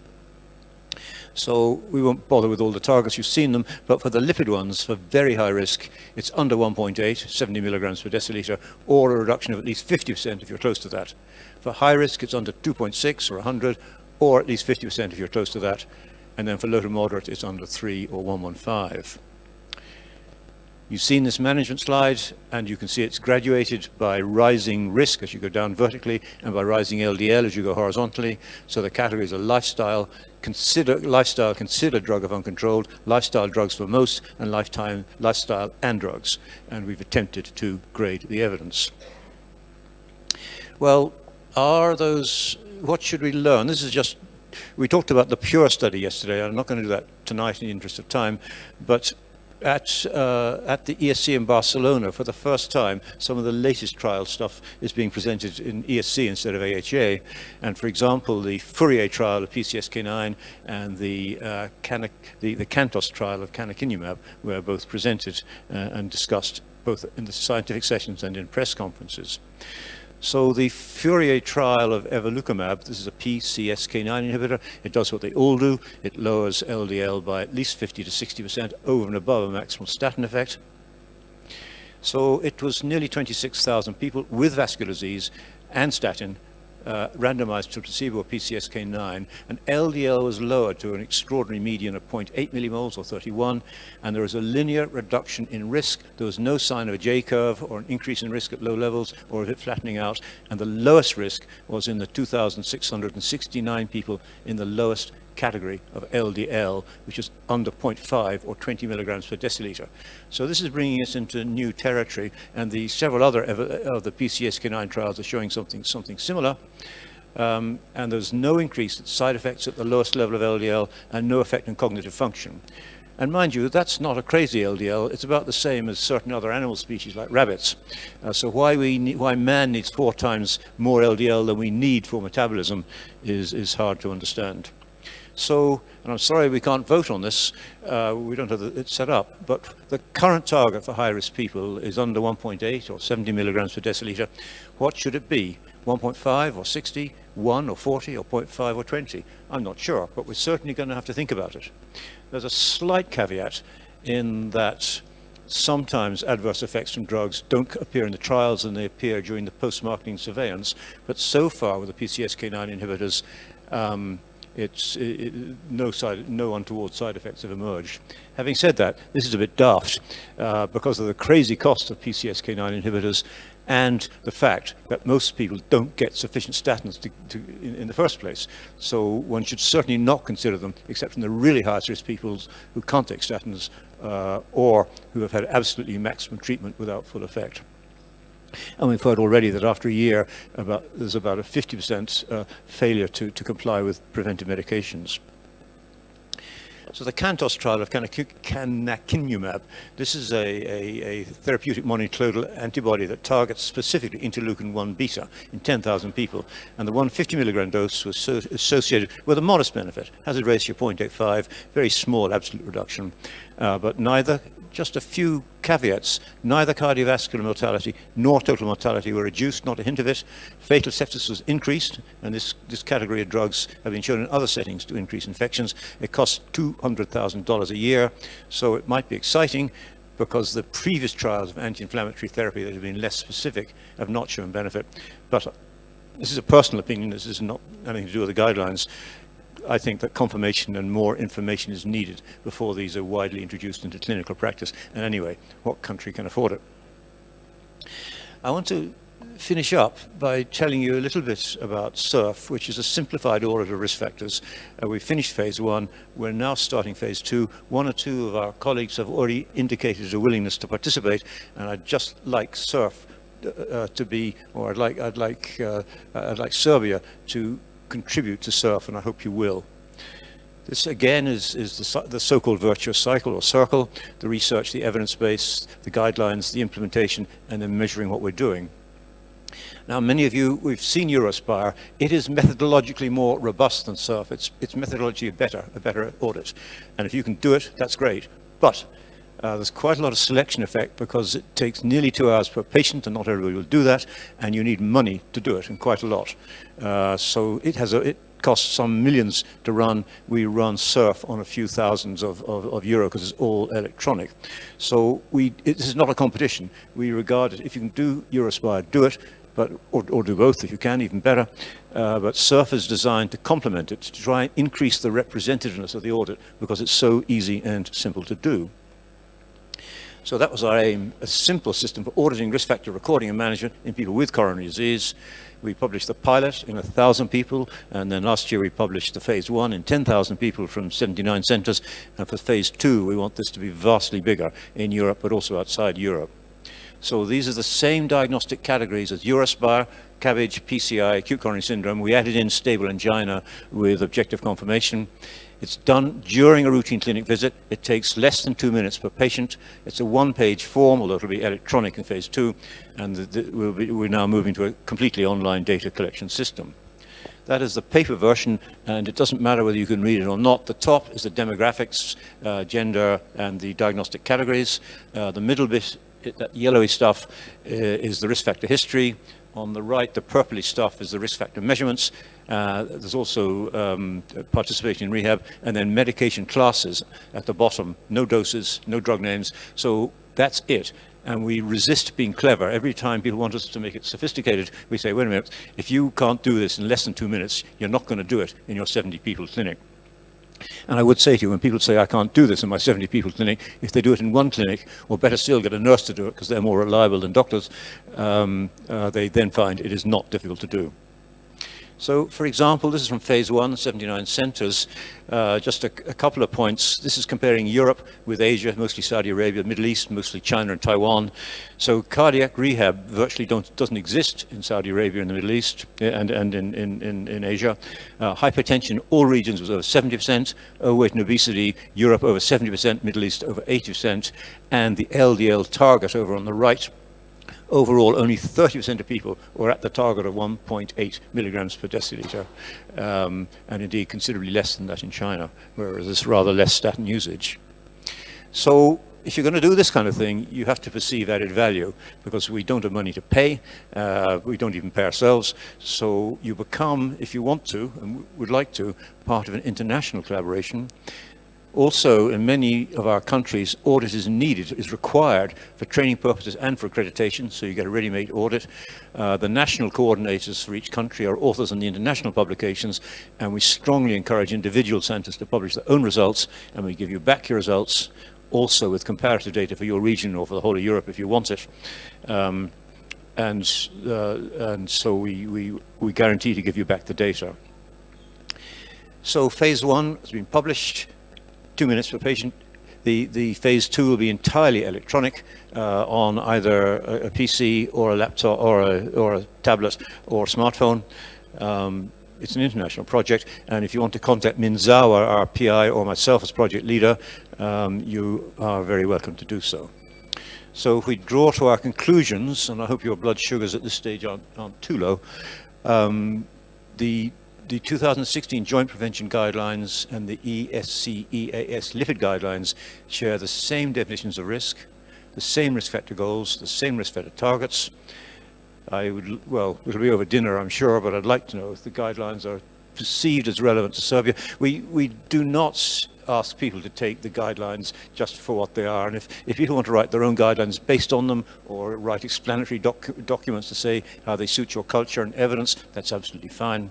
So we won't bother with all the targets, you've seen them, but for the lipid ones, for very high risk, it's under 1.8, 70 milligrams per deciliter, or a reduction of at least 50% if you're close to that. For high risk, it's under 2.6 or 100, or at least 50% if you're close to that. And then for low to moderate, it's under 3 or 1.15. You've seen this management slide, and you can see it's graduated by rising risk as you go down vertically, and by rising LDL as you go horizontally. So the categories are lifestyle, consider drug if uncontrolled, lifestyle drugs for most, and lifestyle and drugs. And we've attempted to grade the evidence. Well, what should we learn? This is just, we talked about the PURE study yesterday. I'm not going to do that tonight in the interest of time, but at the ESC in Barcelona, for the first time, some of the latest trial stuff is being presented in ESC instead of AHA. And for example, the Fourier trial of PCSK9 and the CANTOS trial of canakinumab were both presented and discussed both in the scientific sessions and in press conferences. So the Fourier trial of evolocumab, this is a PCSK9 inhibitor. It does what they all do. It lowers LDL by at least 50 to 60% over and above a maximal statin effect. So it was nearly 26,000 people with vascular disease and statin randomized to placebo PCSK9, and LDL was lowered to an extraordinary median of 0.8 millimoles or 31, and there was a linear reduction in risk. There was no sign of a J-curve or an increase in risk at low levels or of it flattening out, and the lowest risk was in the 2,669 people in the lowest category of LDL, which is under 0.5 or 20 milligrams per deciliter. So this is bringing us into new territory, and the several other of the PCSK9 trials are showing something similar. And there's no increase in side effects at the lowest level of LDL and no effect on cognitive function. And mind you, that's not a crazy LDL. It's about the same as certain other animal species like rabbits. So why man needs 4 times more LDL than we need for metabolism is hard to understand. So, and I'm sorry we can't vote on this, we don't have it set up, but the current target for high-risk people is under 1.8 or 70 milligrams per deciliter. What should it be? 1.5 or 60, 1 or 40 or 0.5 or 20? I'm not sure, but we're certainly going to have to think about it. There's a slight caveat in that sometimes adverse effects from drugs don't appear in the trials and they appear during the post-marketing surveillance, but so far with the PCSK9 inhibitors, no untoward side effects have emerged. Having said that, this is a bit daft because of the crazy cost of PCSK9 inhibitors and the fact that most people don't get sufficient statins in the first place. So one should certainly not consider them, except in the really highest risk people who can't take statins or who have had absolutely maximum treatment without full effect. And we've heard already that after a year, there's about a 50% failure to comply with preventive medications. So the CANTOS trial of canakinumab, this is a therapeutic monoclonal antibody that targets specifically interleukin-1 beta in 10,000 people. And the 150 milligram dose was associated with a modest benefit, hazard ratio 0.85, very small absolute reduction, but just a few caveats, neither cardiovascular mortality nor total mortality were reduced, not a hint of it. Fatal sepsis was increased, and this category of drugs have been shown in other settings to increase infections. It costs $200,000 a year, so it might be exciting because the previous trials of anti-inflammatory therapy that have been less specific have not shown benefit. But this is a personal opinion, this is not anything to do with the guidelines. I think that confirmation and more information is needed before these are widely introduced into clinical practice. And anyway, what country can afford it? I want to finish up by telling you a little bit about SURF, which is a simplified audit of risk factors. We finished phase 1. We're now starting phase 2. 1 or 2 of our colleagues have already indicated a willingness to participate, and I'd just like SURF to be, or I'd like Serbia to contribute to SURF, and I hope you will. This again is the so-called virtuous cycle or circle: the research, the evidence base, the guidelines, the implementation, and then measuring what we're doing. Now, many of you, we've seen Eurospire. It is methodologically more robust than SURF. It's methodology a better audit. And if you can do it, that's great. But there's quite a lot of selection effect because it takes nearly 2 hours per patient, and not everybody will do that, and you need money to do it, and quite a lot. So it costs some millions to run. We run SURF on a few thousands of euro because it's all electronic. So this is not a competition. We regard it, if you can do Eurospire, do it, or do both if you can, even better. But SURF is designed to complement it, to try and increase the representativeness of the audit because it's so easy and simple to do. So that was our aim, a simple system for auditing risk factor recording and management in people with coronary disease. We published the pilot in 1,000 people, and then last year we published the phase 1 in 10,000 people from 79 centers. And for phase 2, we want this to be vastly bigger in Europe, but also outside Europe. So these are the same diagnostic categories as Eurospar, CABG, PCI, acute coronary syndrome. We added in stable angina with objective confirmation. It's done during a routine clinic visit. It takes less than 2 minutes per patient. It's a one-page form, although it'll be electronic in phase 2, and we're now moving to a completely online data collection system. That is the paper version, and it doesn't matter whether you can read it or not. The top is the demographics, gender, and the diagnostic categories. The middle bit, that yellowy stuff, is the risk factor history. On the right, the purpley stuff is the risk factor measurements. There's also participation in rehab, and then medication classes at the bottom. No doses, no drug names. So that's it. And we resist being clever. Every time people want us to make it sophisticated, we say, wait a minute, if you can't do this in less than 2 minutes, you're not going to do it in your 70-people clinic. And I would say to you, when people say, I can't do this in my 70-people clinic, if they do it in one clinic, or better still, get a nurse to do it because they're more reliable than doctors, they then find it is not difficult to do. So, for example, this is from phase 1, 79 centers. Just a couple of points. This is comparing Europe with Asia, mostly Saudi Arabia, Middle East, mostly China and Taiwan. So cardiac rehab virtually doesn't exist in Saudi Arabia and the Middle East and in Asia. Hypertension, all regions was over 70%. Overweight and obesity, Europe over 70%, Middle East over 80%. And the LDL target over on the right, overall, only 30% of people were at the target of 1.8 milligrams per deciliter, and indeed considerably less than that in China, whereas there's rather less statin usage. So if you're going to do this kind of thing, you have to perceive added value, because we don't have money to pay, we don't even pay ourselves, so you become, if you want to, and would like to, part of an international collaboration. Also, in many of our countries, audit is needed, is required for training purposes and for accreditation, so you get a ready-made audit. The national coordinators for each country are authors on the international publications, and we strongly encourage individual centers to publish their own results, and we give you back your results, also with comparative data for your region or for the whole of Europe if you want it. And so we guarantee to give you back the data. So phase 1 has been published. 2 minutes per patient. The phase 2 will be entirely electronic on either a PC or a laptop or a tablet or smartphone. It's an international project, and if you want to contact Minzawa, our PI, or myself as project leader, you are very welcome to do so. So if we draw to our conclusions, and I hope your blood sugars at this stage aren't too low, the 2016 Joint Prevention Guidelines and the ESC-EAS lipid guidelines share the same definitions of risk, the same risk factor goals, the same risk factor targets. Well, it'll be over dinner, I'm sure, but I'd like to know if the guidelines are perceived as relevant to Serbia. We do not ask people to take the guidelines just for what they are, and if people want to write their own guidelines based on them, or write explanatory documents to say how they suit your culture and evidence, that's absolutely fine.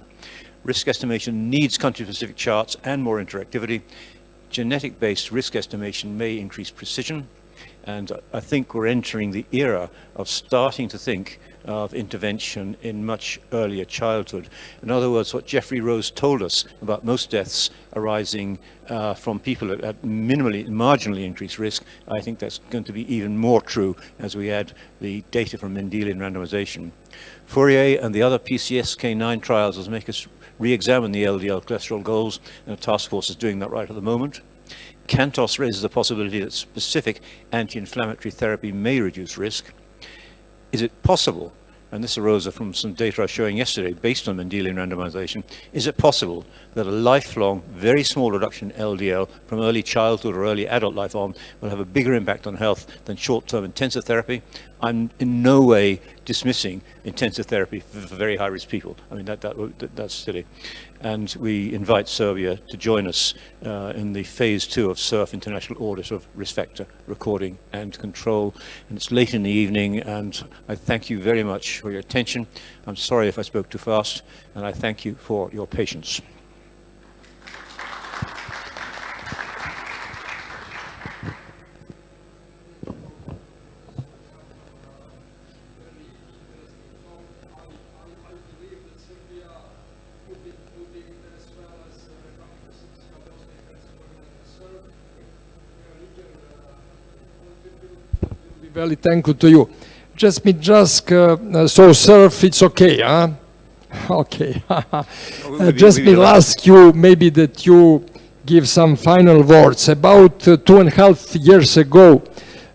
Risk estimation needs country-specific charts and more interactivity. Genetic-based risk estimation may increase precision, and I think we're entering the era of starting to think of intervention in much earlier childhood. In other words, what Jeffrey Rose told us about most deaths arising from people at marginally increased risk, I think that's going to be even more true as we add the data from Mendelian randomization. Fourier and the other PCSK9 trials will make us re-examine the LDL cholesterol goals, and a task force is doing that right at the moment. CANTOS raises the possibility that specific anti-inflammatory therapy may reduce risk. Is it possible, and this arose from some data I was showing yesterday based on Mendelian randomization, is it possible that a lifelong, very small reduction in LDL from early childhood or early adult life on will have a bigger impact on health than short-term intensive therapy? I'm in no way dismissing intensive therapy for very high-risk people. I mean, that's silly. And we invite Serbia to join us in the phase 2 of SURF International Audit of Risk Factor Recording and Control. And it's late in the evening, and I thank you very much for your attention. I'm sorry if I spoke too fast, and I thank you for your patience. Very thankful to you. So surf, it's okay, huh? Okay. Just we me ask you maybe that you give some final words. About 2.5 years ago,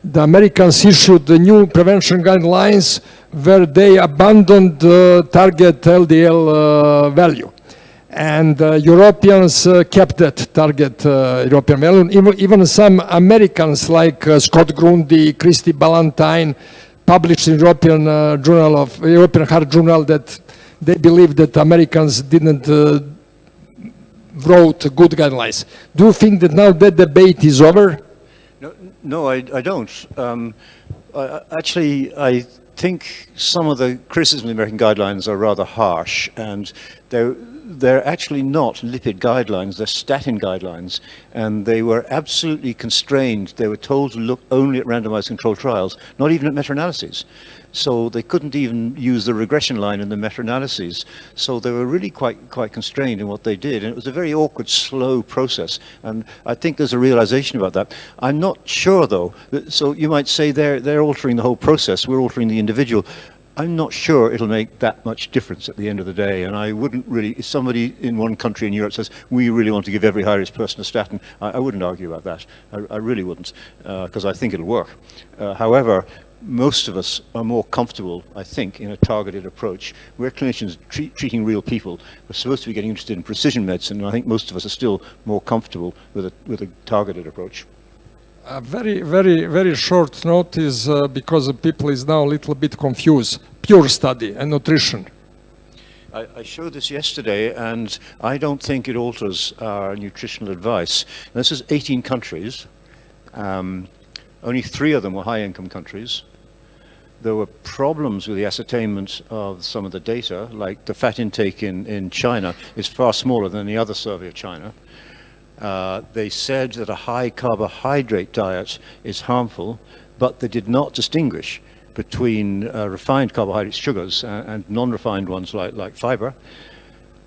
the Americans issued the new prevention guidelines where they abandoned the target LDL value. And Europeans kept that target European value. Even some Americans like Scott Grundy, Christy Ballantyne published in European European Heart Journal that they believe that Americans didn't wrote good guidelines. Do you think that now that debate is over? No, I don't. I think some of the criticism of the American guidelines are rather harsh, and they're actually not lipid guidelines, they're statin guidelines, and they were absolutely constrained. They were told to look only at randomized controlled trials, not even at meta-analyses. So they couldn't even use the regression line in the meta-analyses. So they were really quite constrained in what they did. And it was a very awkward, slow process. And I think there's a realization about that. I'm not sure, though. So you might say they're altering the whole process. We're altering the individual. I'm not sure it'll make that much difference at the end of the day. And I wouldn't really, if somebody in one country in Europe says, we really want to give every high-risk person a statin, I wouldn't argue about that. I really wouldn't, because I think it'll work. However, most of us are more comfortable, I think, in a targeted approach. We're clinicians treating real people. We're supposed to be getting interested in precision medicine, and I think most of us are still more comfortable with a targeted approach. A very short notice because the people is now a little bit confused. Pure study and nutrition. I showed this yesterday, and I don't think it alters our nutritional advice. Now, this is 18 countries. Only 3 of them were high-income countries. There were problems with the ascertainment of some of the data, like the fat intake in China is far smaller than the other survey of China. They said that a high carbohydrate diet is harmful, but they did not distinguish between refined carbohydrate sugars and non-refined ones like fiber.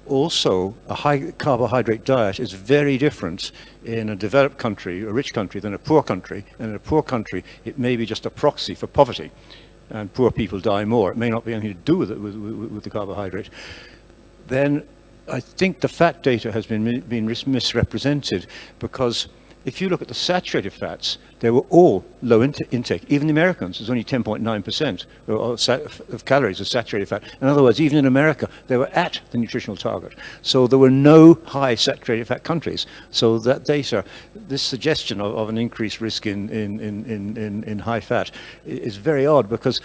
Also, a high carbohydrate diet is very different in a developed country, a rich country, than a poor country. And in a poor country, it may be just a proxy for poverty, and poor people die more. It may not be anything to do with it, with the carbohydrate. Then I think the fat data has been misrepresented, because if you look at the saturated fats, they were all low intake. Even the Americans, there's only 10.9% of calories of saturated fat. In other words, even in America, they were at the nutritional target. So there were no high saturated fat countries. So that data, this suggestion of an increased risk in high fat is very odd, because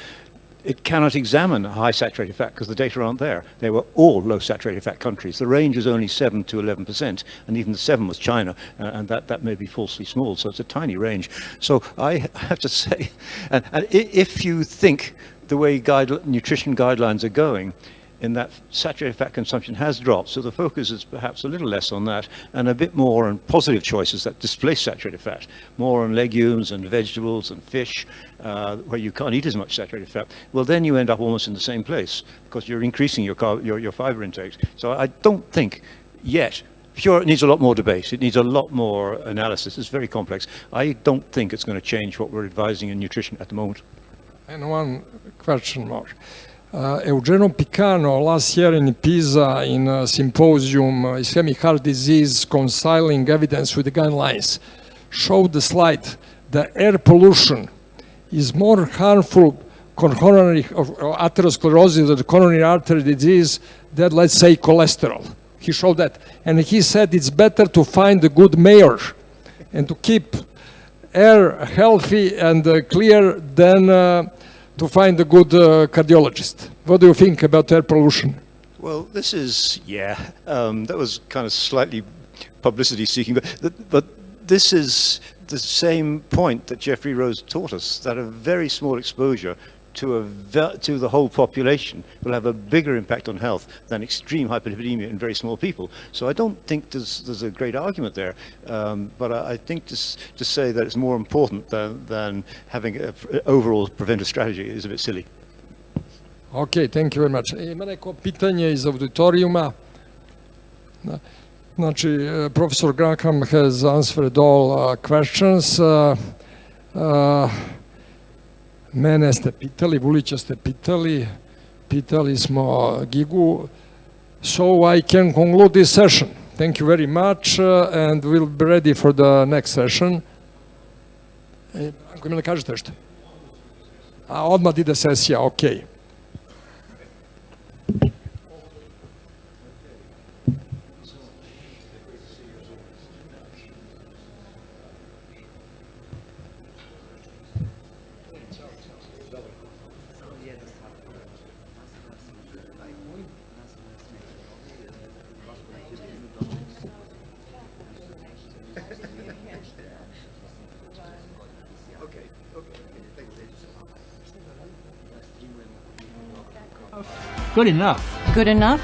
it cannot examine high saturated fat because the data aren't there. They were all low saturated fat countries. The range is only 7 to 11%, and even the 7 was China, and that may be falsely small, so it's a tiny range. So I have to say, and if you think the way nutrition guidelines are going, in that saturated fat consumption has dropped, so the focus is perhaps a little less on that and a bit more on positive choices that displace saturated fat, more on legumes and vegetables and fish, where you can't eat as much saturated fat. Well, then you end up almost in the same place, because you're increasing your fiber intake. So I don't think yet. Sure, it needs a lot more debate. It needs a lot more analysis. It's very complex. I don't think it's going to change what we're advising in nutrition at the moment. And one question more. Eugenio Picano last year in Pisa in a symposium ischemic heart disease reconciling evidence with the guidelines showed the slide that air pollution is more harmful coronary atherosclerosis or coronary artery disease than, let's say, cholesterol. He showed that, and he said it's better to find a good mayor and to keep air healthy and clear than to find a good cardiologist. What do you think about air pollution? Well, this is, that was kind of slightly publicity seeking, but this is the same point that Jeffrey Rose taught us, that a very small exposure to the whole population will have a bigger impact on health than extreme hyperlipidemia in very small people. So I don't think there's a great argument there, but I think to say that it's more important than having an overall preventive strategy is a bit silly. Okay, thank you very much. Ima neko pitanje iz auditorijuma? Znači, Professor Graham has answered all questions. Mene ste pitali, Vulića ste pitali, pitali smo Gigu. So I can conclude this session. Thank you very much and we'll be ready for the next session. Ako ima da kažete što? A odmah ide sesija, okej. Good enough. Good enough?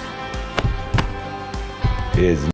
Is